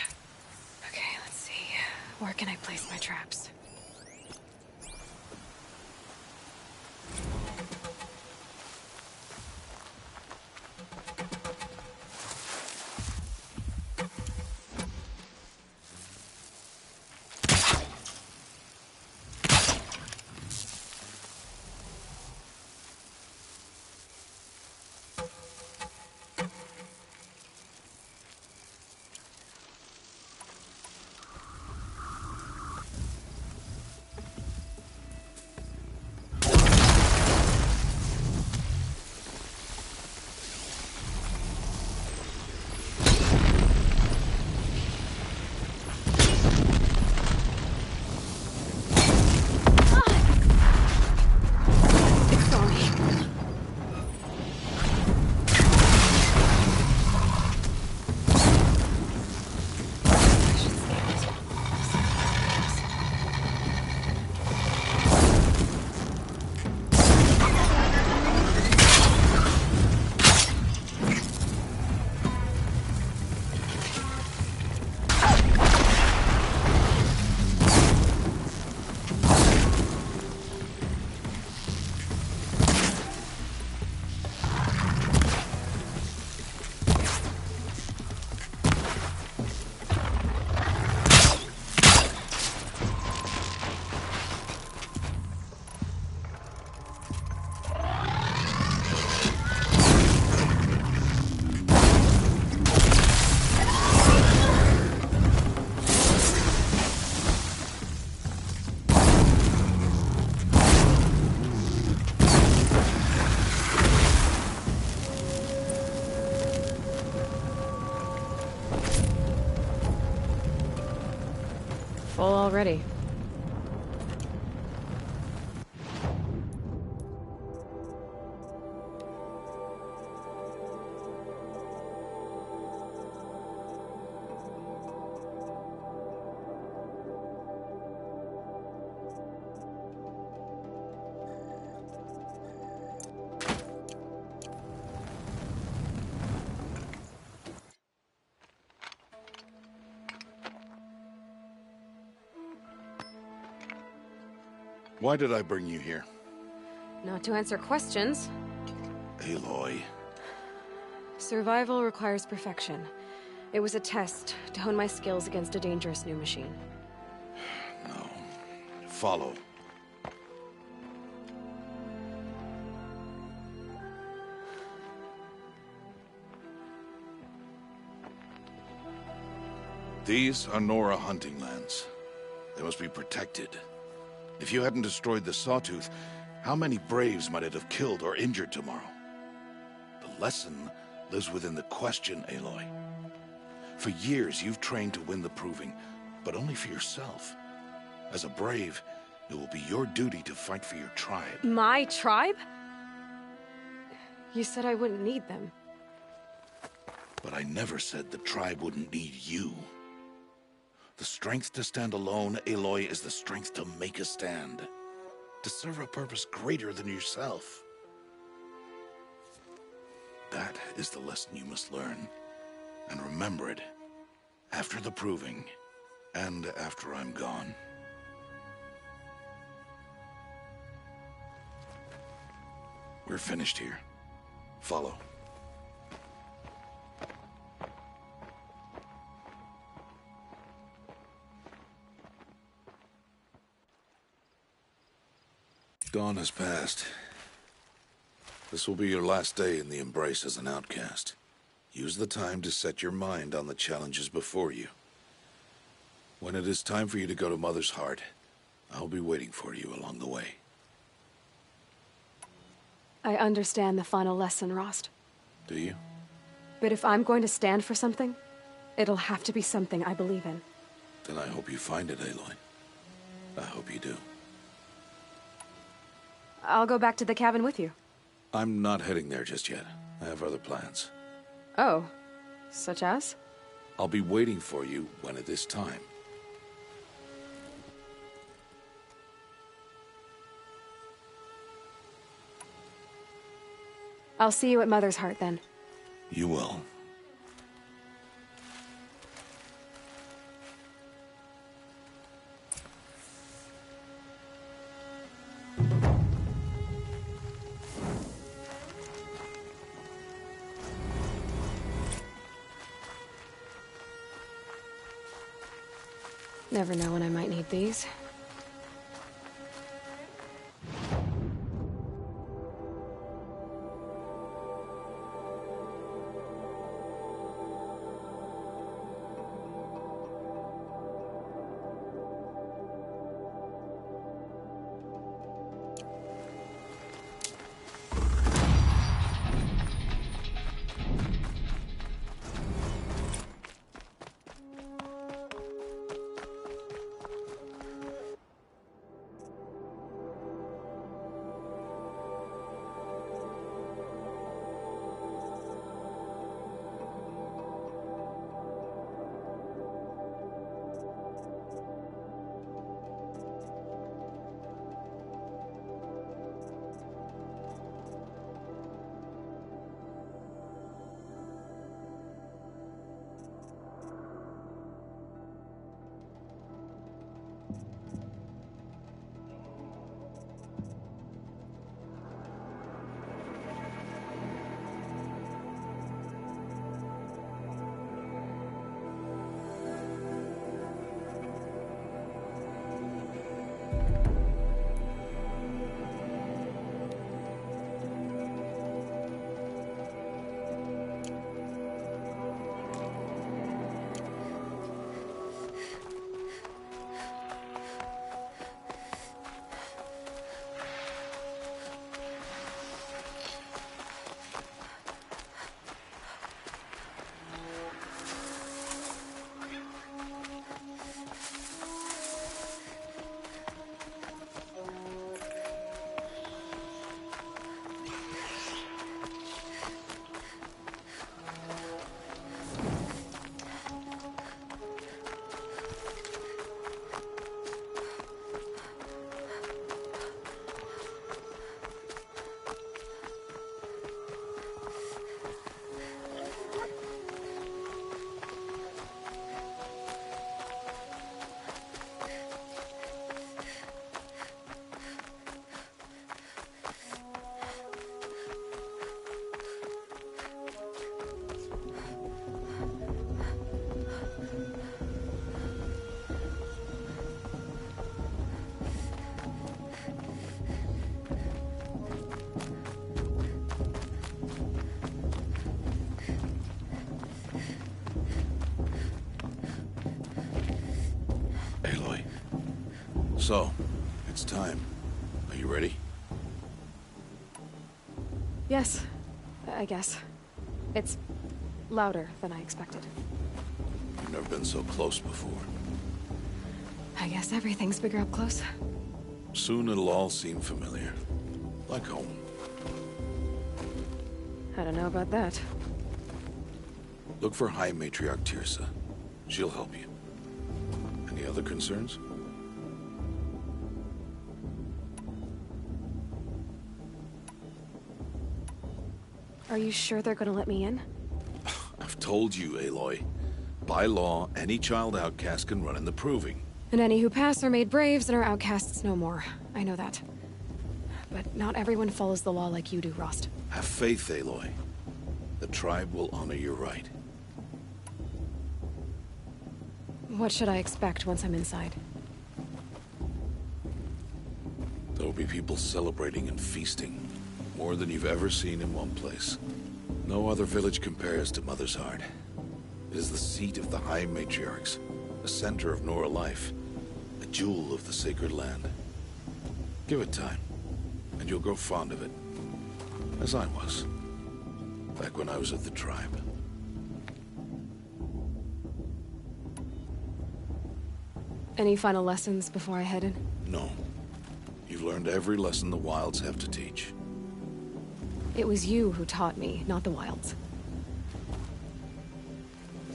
Okay, let's see. Where can I place my traps? already. Why did I bring you here? Not to answer questions. Aloy. Survival requires perfection. It was a test to hone my skills against a dangerous new machine. No. Follow. These are Nora hunting lands. They must be protected. If you hadn't destroyed the Sawtooth, how many Braves might it have killed or injured tomorrow? The lesson lives within the question, Aloy. For years, you've trained to win the Proving, but only for yourself. As a Brave, it will be your duty to fight for your tribe. My tribe? You said I wouldn't need them. But I never said the tribe wouldn't need you. The strength to stand alone, Aloy, is the strength to make a stand. To serve a purpose greater than yourself. That is the lesson you must learn. And remember it. After the Proving. And after I'm gone. We're finished here. Follow. Dawn has passed. This will be your last day in the Embrace as an outcast. Use the time to set your mind on the challenges before you. When it is time for you to go to Mother's Heart, I'll be waiting for you along the way. I understand the final lesson, Rost. Do you? But if I'm going to stand for something, it'll have to be something I believe in. Then I hope you find it, Aloy. I hope you do. I'll go back to the cabin with you. I'm not heading there just yet. I have other plans. Oh, such as? I'll be waiting for you when it is time. I'll see you at Mother's Heart then. You will. Never know when I might need these. So, it's time. Are you ready? Yes, I guess. It's louder than I expected. You've never been so close before. I guess everything's bigger up close. Soon it'll all seem familiar. Like home. I don't know about that. Look for High Matriarch Tirsa. She'll help you. Any other concerns? Are you sure they're gonna let me in? I've told you, Aloy. By law, any child outcast can run in the Proving. And any who pass are made braves and are outcasts no more. I know that. But not everyone follows the law like you do, Rost. Have faith, Aloy. The tribe will honor your right. What should I expect once I'm inside? There will be people celebrating and feasting. More than you've ever seen in one place. No other village compares to Mother's Heart. It is the seat of the High Matriarchs, the center of Nora life, a jewel of the sacred land. Give it time, and you'll grow fond of it. As I was, back when I was of the tribe. Any final lessons before I head in? No. You've learned every lesson the Wilds have to teach. It was you who taught me, not the Wilds.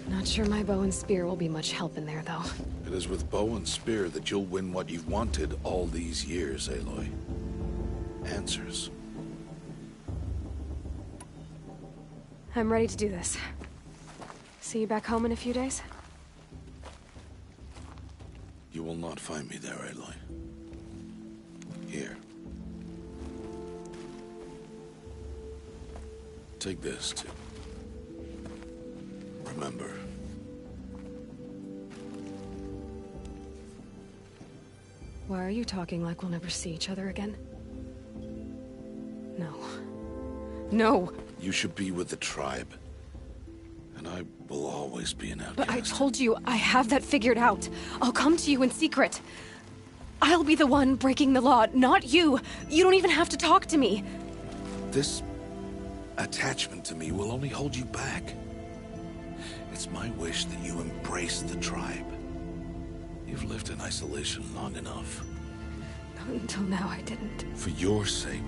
Not sure my bow and spear will be much help in there, though. It is with bow and spear that you'll win what you've wanted all these years, Aloy. Answers. I'm ready to do this. See you back home in a few days? You will not find me there, Aloy. Here. Take this, too. Remember. Why are you talking like we'll never see each other again? No. No! You should be with the tribe. And I will always be an outcast. But I told you, I have that figured out. I'll come to you in secret. I'll be the one breaking the law, not you. You don't even have to talk to me. This attachment to me will only hold you back. It's my wish that you embrace the tribe. You've lived in isolation long enough. Until now, I didn't. For your sake,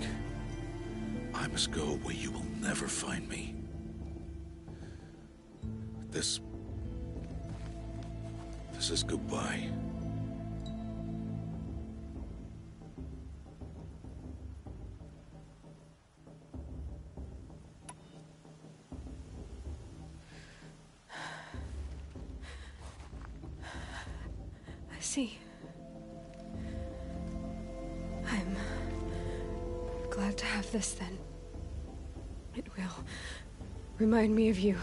I must go where you will never find me. This is goodbye. I see. I'm glad to have this then. It will remind me of you.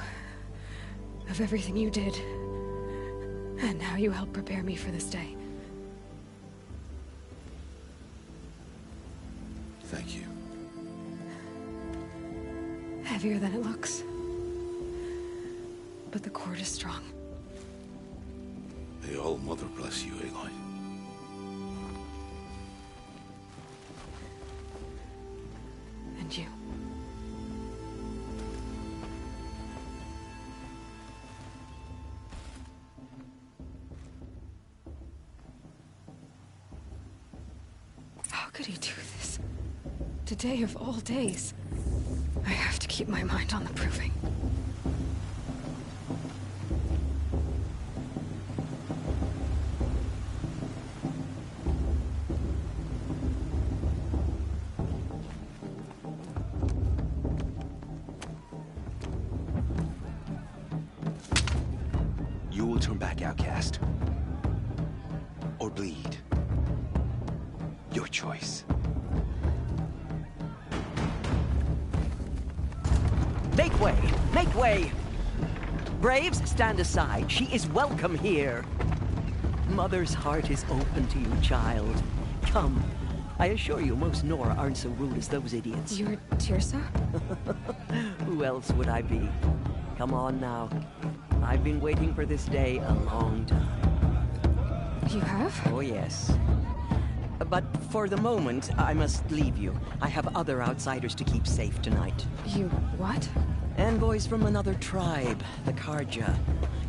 Of everything you did. And how you helped prepare me for this day. Thank you. Heavier than it looks. But the cord is strong. May All Mother bless you, Aloy. And you. How could he do this? Today of all days. I have to keep my mind on the Proving. You will turn back, outcast. Or bleed. Your choice. Make way! Make way! Braves, stand aside. She is welcome here. Mother's heart is open to you, child. Come. I assure you, most Nora aren't so rude as those idiots. You're Tirsa? Who else would I be? Come on now. I've been waiting for this day a long time. You have? Oh, yes. But for the moment, I must leave you. I have other outsiders to keep safe tonight. You what? Envoys from another tribe, the Karja.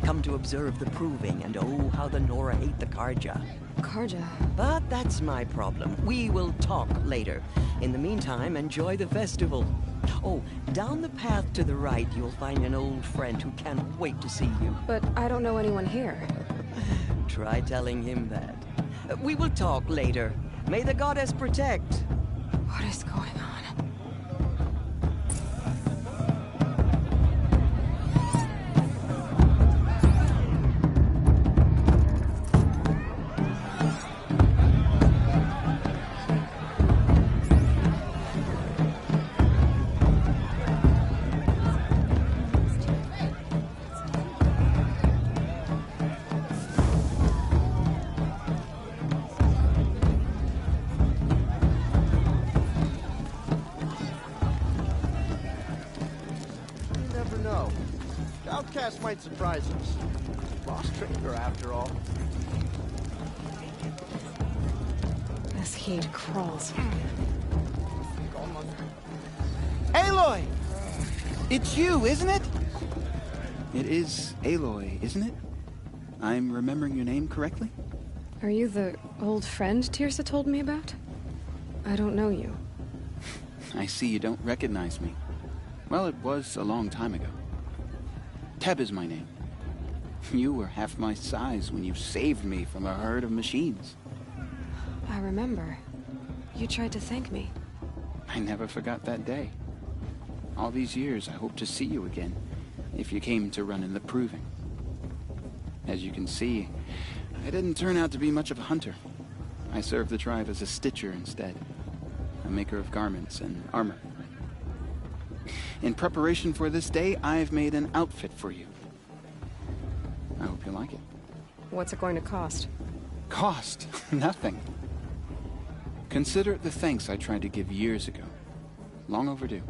Come to observe the proving, and oh, how the Nora hate the Karja. Karja? But that's my problem. We will talk later. In the meantime, enjoy the festival. Oh, down the path to the right, you'll find an old friend who can't wait to see you. But I don't know anyone here. Try telling him that. We will talk later. May the goddess protect. What is going on? Might surprise us. Boss trained her after all. This heat crawls. Aloy! It's you, isn't it? It is Aloy, isn't it? I'm remembering your name correctly? Are you the old friend Tirsa told me about? I don't know you. I see you don't recognize me. Well, it was a long time ago. Teb is my name. You were half my size when you saved me from a herd of machines. I remember. You tried to thank me. I never forgot that day. All these years, I hope to see you again, if you came to run in the proving. As you can see, I didn't turn out to be much of a hunter. I served the tribe as a stitcher instead, a maker of garments and armor. In preparation for this day, I've made an outfit for you. I hope you like it. What's it going to cost? Cost? Nothing. Consider it the thanks I tried to give years ago. Long overdue.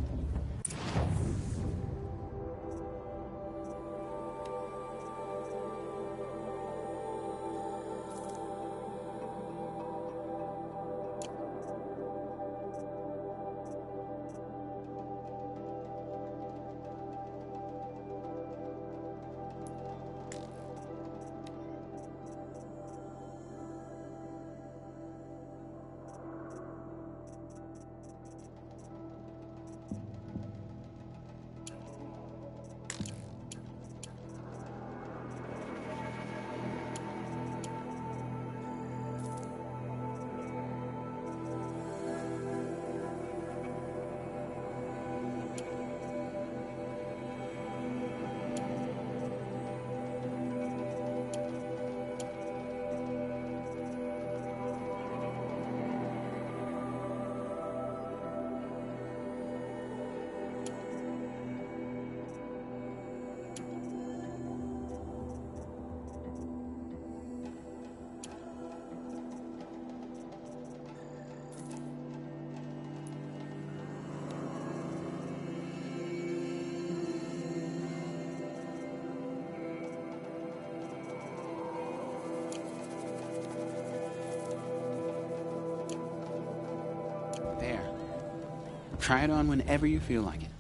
Try it on whenever you feel like it.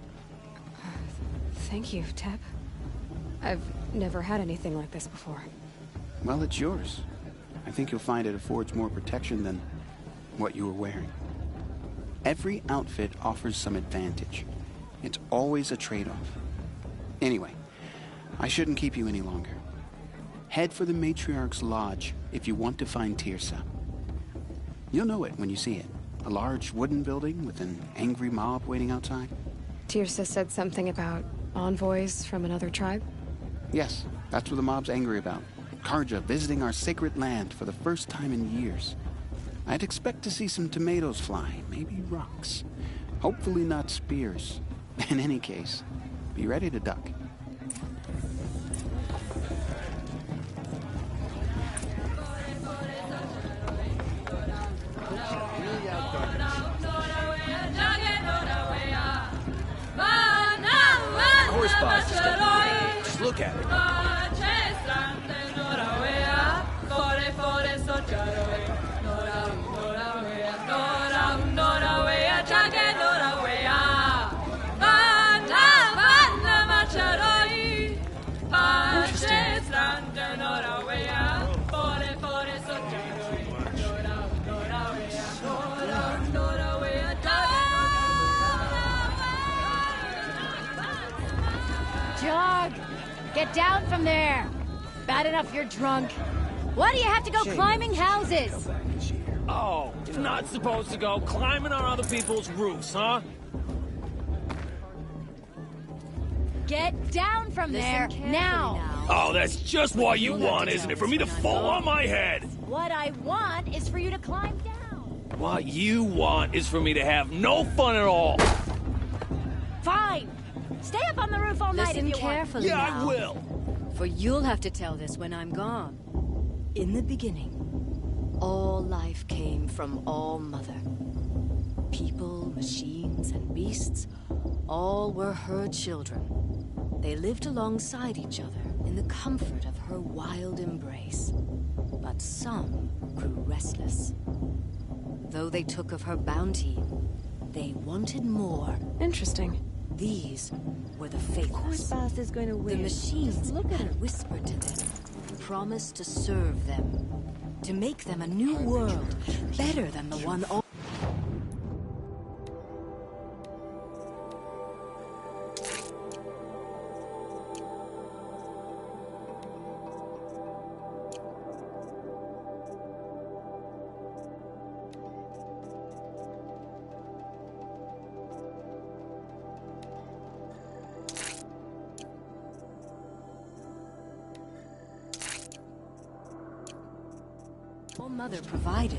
Thank you, Teb. I've never had anything like this before. Well, it's yours. I think you'll find it affords more protection than what you were wearing. Every outfit offers some advantage. It's always a trade-off. Anyway, I shouldn't keep you any longer. Head for the Matriarch's Lodge if you want to find Tirsa. You'll know it when you see it. A large wooden building with an angry mob waiting outside. Tirsa said something about envoys from another tribe? Yes, that's what the mob's angry about. Karja visiting our sacred land for the first time in years. I'd expect to see some tomatoes fly, maybe rocks. Hopefully not spears. In any case, be ready to duck. Horsepower stuff. Just look at it. dog! Get down from there! Bad enough you're drunk. Why do you have to go climbing houses? Oh, you're not supposed to go climbing on other people's roofs, huh? Get down from there, now! Oh, that's just what you want, isn't it? For me to fall on my head! What I want is for you to climb down. What you want is for me to have no fun at all. Fine! Stay up on the roof all night if you carefully Yeah, now. I will. For you'll have to tell this when I'm gone. In the beginning, all life came from All Mother. People, machines, and beasts, all were her children. They lived alongside each other in the comfort of her wild embrace. But some grew restless. Though they took of her bounty, they wanted more. Interesting. These were the faithless. Boss is going to win. The machines had whispered to them, promised to serve them, to make them a new world, better than the one all... Mother provided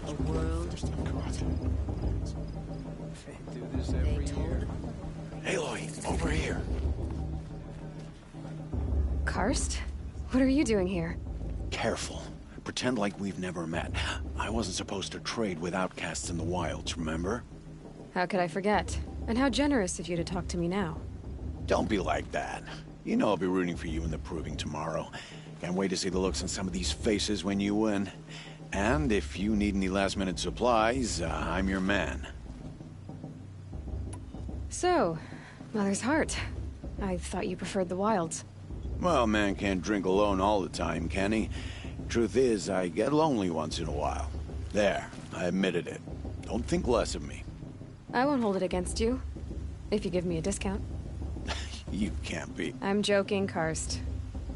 a world better. Do this every year. Aloy, over here. Karst? What are you doing here? Careful. Pretend like we've never met. I wasn't supposed to trade with outcasts in the wilds, remember? How could I forget? And how generous of you to talk to me now. Don't be like that. You know I'll be rooting for you in the proving tomorrow. Can't wait to see the looks on some of these faces when you win. And if you need any last-minute supplies, I'm your man. So, Mother's Heart. I thought you preferred the wilds. Well, man can't drink alone all the time, can he? Truth is, I get lonely once in a while. There, I admitted it. Don't think less of me. I won't hold it against you, if you give me a discount. You can't be. I'm joking, Karst.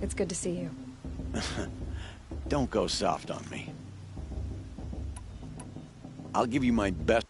It's good to see you. Don't go soft on me. I'll give you my best.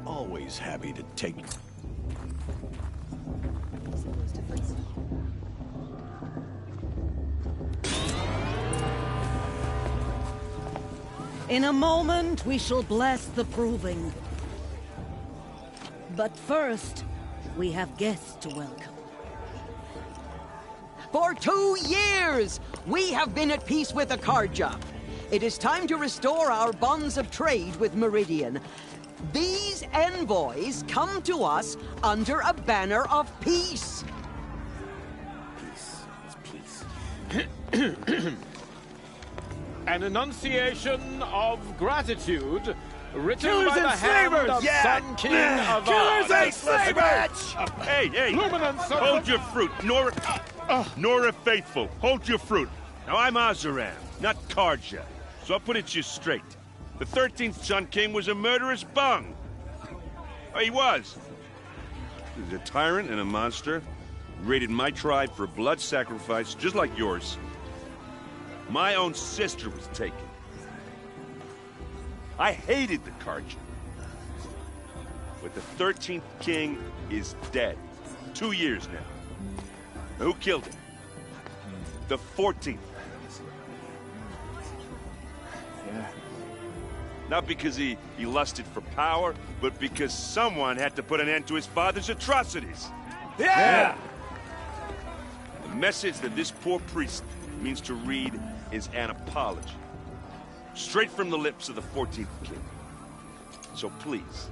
Always happy to take... In a moment, we shall bless the proving. But first, we have guests to welcome. For 2 years, we have been at peace with Akarja. It is time to restore our bonds of trade with Meridian. These envoys come to us under a banner of peace. An enunciation of gratitude written Killers by the and hand slavers! of Sun King of Killers and slavers! Hey, hold your fruit. Nora Faithful, hold your fruit. Now, I'm Azaram, not Karja, so I'll put it to you straight. The 13th Sun King was a murderous bung. Oh, he was. He was a tyrant and a monster. Raided my tribe for blood sacrifice, just like yours. My own sister was taken. I hated the Karja. But the 13th king is dead. 2 years now. Who killed him? The 14th. Yeah. Not because he lusted for power, but because someone had to put an end to his father's atrocities. Yeah! The message that this poor priest means to read is an apology. straight from the lips of the 14th king. So please,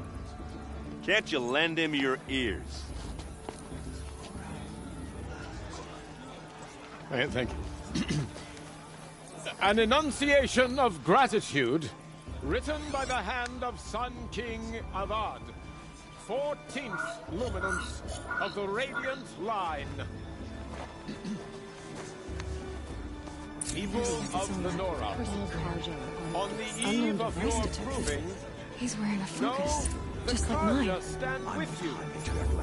can't you lend him your ears? Thank you. An enunciation of gratitude, written by the hand of Sun King Avad, 14th luminance of the Radiant Line. People of the Nora, on the eve of your proving, He's wearing a focus, the just like mine. Karja stand with you,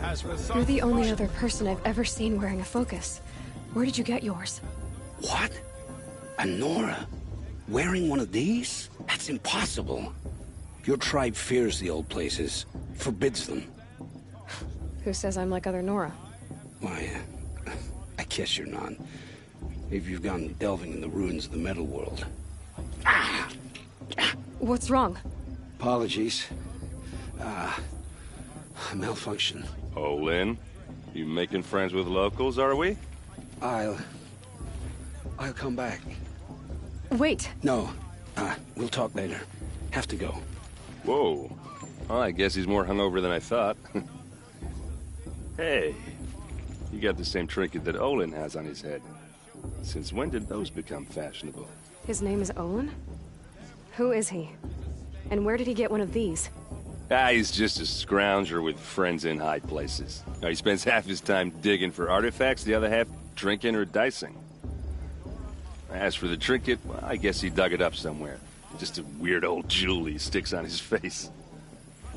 as the You're sun the only other person I've ever seen wearing a focus. Where did you get yours? What? A Nora? Wearing one of these? That's impossible. Your tribe fears the old places, forbids them. Who says I'm like other Nora? Why, I guess you're not. Maybe you've gone delving in the ruins of the metal world. What's wrong? Apologies. Malfunction. Oh, Lynn, you making friends with locals, are we? I'll come back. Wait. No. We'll talk later. Have to go. Whoa. Well, I guess he's more hungover than I thought. Hey, you got the same trinket that Olin has on his head. Since when did those become fashionable? His name is Olin? Who is he? And where did he get one of these? He's just a scrounger with friends in high places. Now, he spends half his time digging for artifacts, the other half drinking or dicing. As for the trinket, well, I guess he dug it up somewhere. Just a weird old jewel he sticks on his face.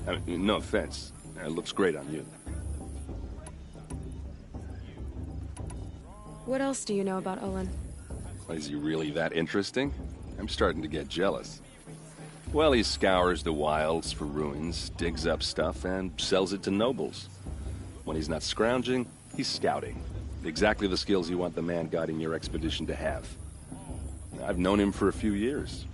I mean, no offense. It looks great on you. What else do you know about Olin? Is he really that interesting? I'm starting to get jealous. Well, he scours the wilds for ruins, digs up stuff, and sells it to nobles. When he's not scrounging, he's scouting. Exactly the skills you want the man guiding your expedition to have. I've known him for a few years.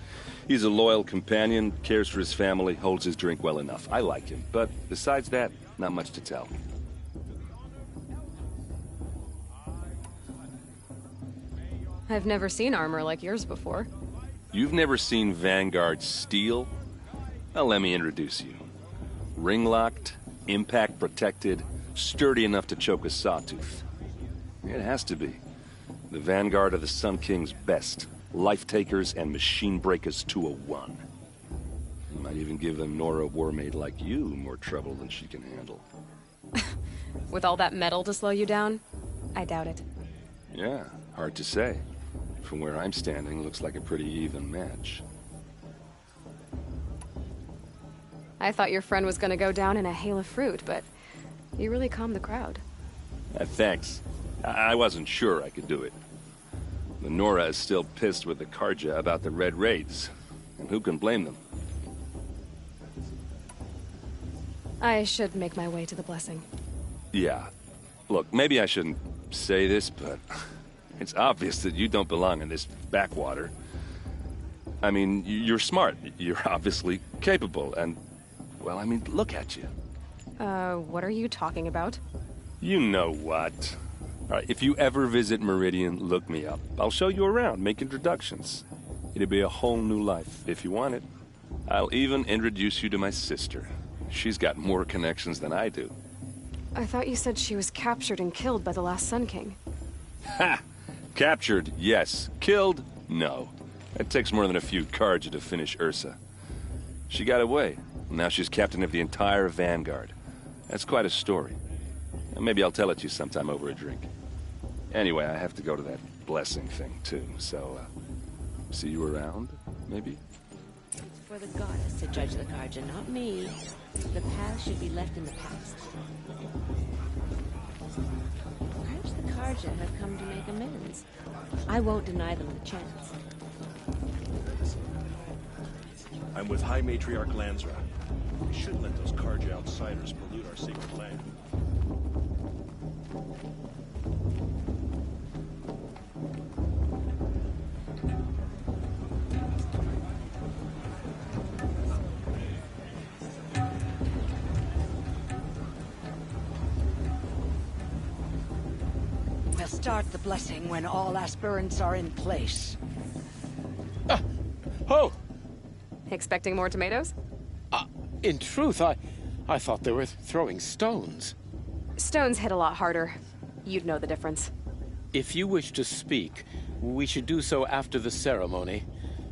He's a loyal companion, cares for his family, holds his drink well enough. I like him, but besides that, not much to tell. I've never seen armor like yours before. You've never seen Vanguard steel? Well, let me introduce you. Ring-locked, impact-protected, sturdy enough to choke a sawtooth. It has to be. The Vanguard of the Sun King's best. Life-takers and machine breakers to a one. You might even give a Nora warmaid like you more trouble than she can handle. With all that metal to slow you down? I doubt it. Yeah, hard to say. From where I'm standing, looks like a pretty even match. I thought your friend was gonna go down in a hail of fruit, but you really calmed the crowd. Thanks. I wasn't sure I could do it. The Nora is still pissed with the Karja about the Red Raids, and who can blame them? I should make my way to the blessing. Yeah. Look, maybe I shouldn't say this, but it's obvious that you don't belong in this backwater. I mean, you're smart. You're obviously capable, and, well, I mean, look at you. What are you talking about? You know what. All right, if you ever visit Meridian, look me up. I'll show you around, make introductions. It'll be a whole new life, if you want it. I'll even introduce you to my sister. She's got more connections than I do. I thought you said she was captured and killed by the last Sun King. Ha! Captured, yes. Killed, no. It takes more than a few Karja to finish Ursa. She got away. Now she's captain of the entire Vanguard. That's quite a story. Maybe I'll tell it to you sometime over a drink. Anyway, I have to go to that blessing thing, too, so, see you around, maybe? It's for the goddess to judge the Karja, not me. The past should be left in the past. Perhaps the Karja have come to make amends. I won't deny them the chance. I'm with High Matriarch Lansra. We shouldn't let those Karja outsiders pollute our sacred land. We'll start the blessing when all aspirants are in place. Oh, Expecting more tomatoes? In truth, I thought they were throwing stones. Stones hit a lot harder. You'd know the difference. If you wish to speak, we should do so after the ceremony.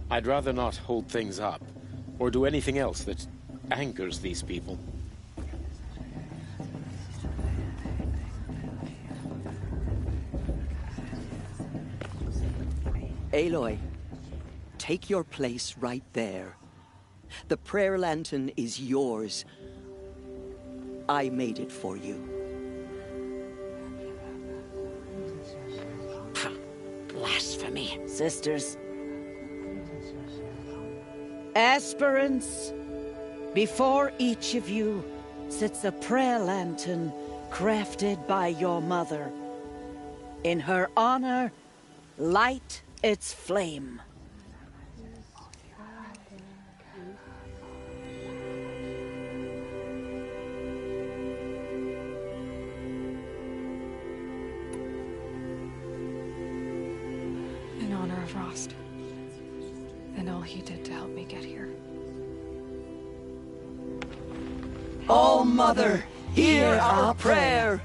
I'd rather not hold things up, or do anything else that angers these people. Aloy, take your place right there. The prayer lantern is yours. I made it for you. Blasphemy, sisters. Aspirants, before each of you sits a prayer lantern crafted by your mother. In her honor, light its flame. In honor of Rost. And all he did to help me get here. All Mother, hear our prayer.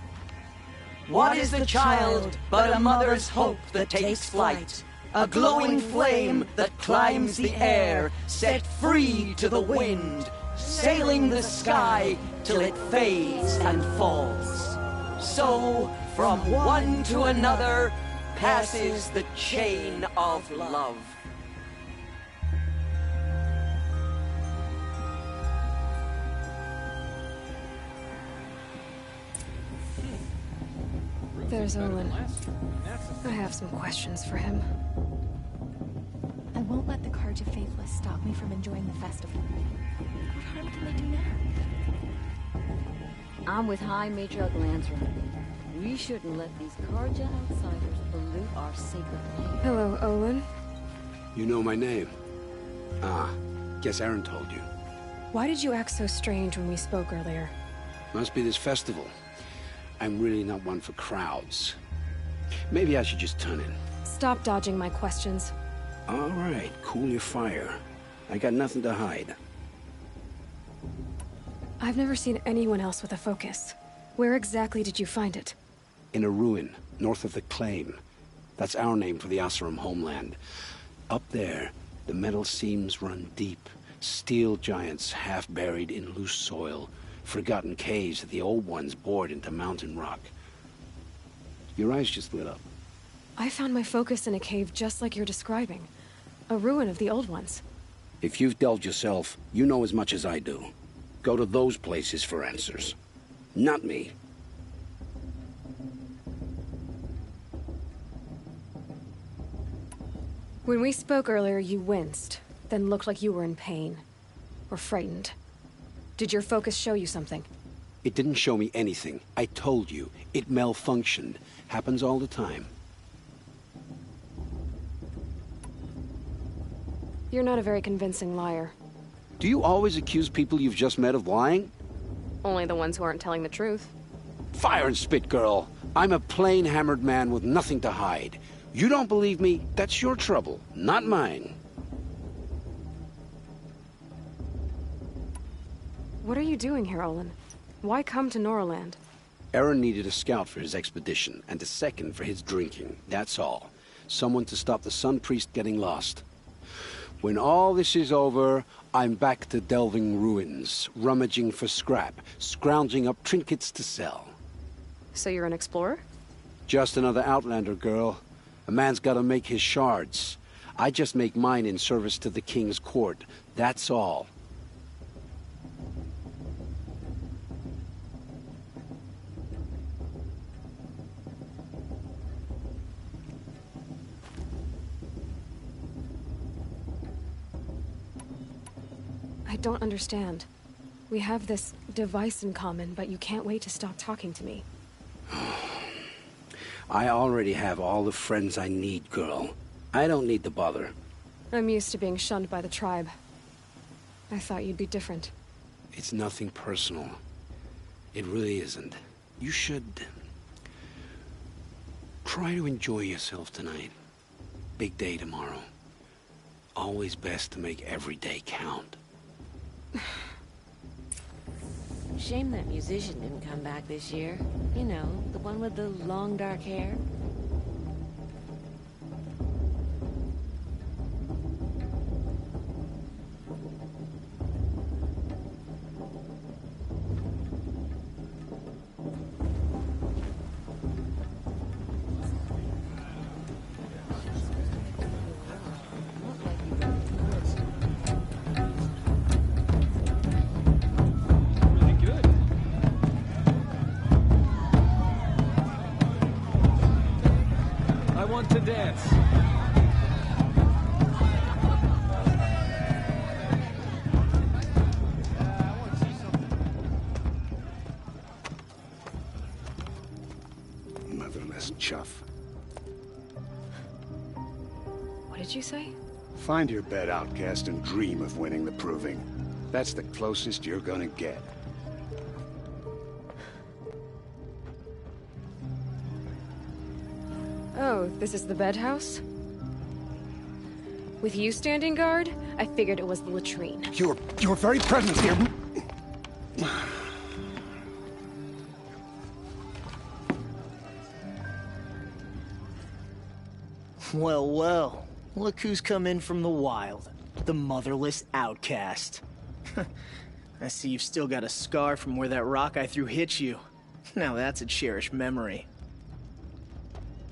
What is the child but a mother's hope that takes flight? A glowing flame that climbs the air, set free to the wind, sailing the sky till it fades and falls. So, from one to another, passes the chain of love. There's Olin. I have some questions for him. I won't let the Carja Faithless stop me from enjoying the festival. What harm can they do now? I'm with High Matriarch Lansra. We shouldn't let these Carja outsiders pollute our sacred land. Hello, Olin. You know my name? Ah, guess Aaron told you. Why did you act so strange when we spoke earlier? Must be this festival. I'm really not one for crowds. Maybe I should just turn in. Stop dodging my questions. All right, cool your fire. I got nothing to hide. I've never seen anyone else with a focus. Where exactly did you find it? In a ruin, north of the Claim. That's our name for the Oseram homeland. Up there, the metal seams run deep. Steel giants half buried in loose soil. Forgotten caves that the old ones bored into mountain rock. Your eyes just lit up. I found my focus in a cave just like you're describing. A ruin of the old ones. If you've delved yourself, you know as much as I do. Go to those places for answers. Not me. When we spoke earlier, you winced, then looked like you were in pain. Or frightened. Did your focus show you something? It didn't show me anything. I told you. It malfunctioned. Happens all the time. You're not a very convincing liar. Do you always accuse people you've just met of lying? Only the ones who aren't telling the truth. Fire and spit, girl. I'm a plain hammered man with nothing to hide. You don't believe me? That's your trouble, not mine. What are you doing here, Olin? Why come to Norland? Aaron needed a scout for his expedition, and a second for his drinking. That's all. Someone to stop the Sun Priest getting lost. When all this is over, I'm back to delving ruins, rummaging for scrap, scrounging up trinkets to sell. So you're an explorer? Just another Outlander, girl. A man's gotta make his shards. I just make mine in service to the King's court. That's all. I don't understand. We have this device in common, but you can't wait to stop talking to me. I already have all the friends I need, girl. I don't need the bother. I'm used to being shunned by the tribe. I thought you'd be different. It's nothing personal. It really isn't. You should... try to enjoy yourself tonight. Big day tomorrow. always best to make every day count. Shame that musician didn't come back this year. You know, the one with the long dark hair. To dance. Motherless chuff. What did you say? Find your bed, outcast, and dream of winning the proving. That's the closest you're gonna get. Oh, this is the bed house? With you standing guard, I figured it was the latrine. Your very presence here... Well, well. Look who's come in from the wild. The motherless outcast. I see you've still got a scar from where that rock I threw hit you. Now that's a cherished memory.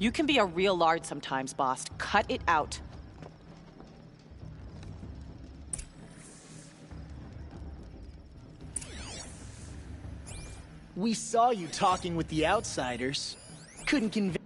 You can be a real lard sometimes, boss. Cut it out. We saw you talking with the outsiders. Couldn't convince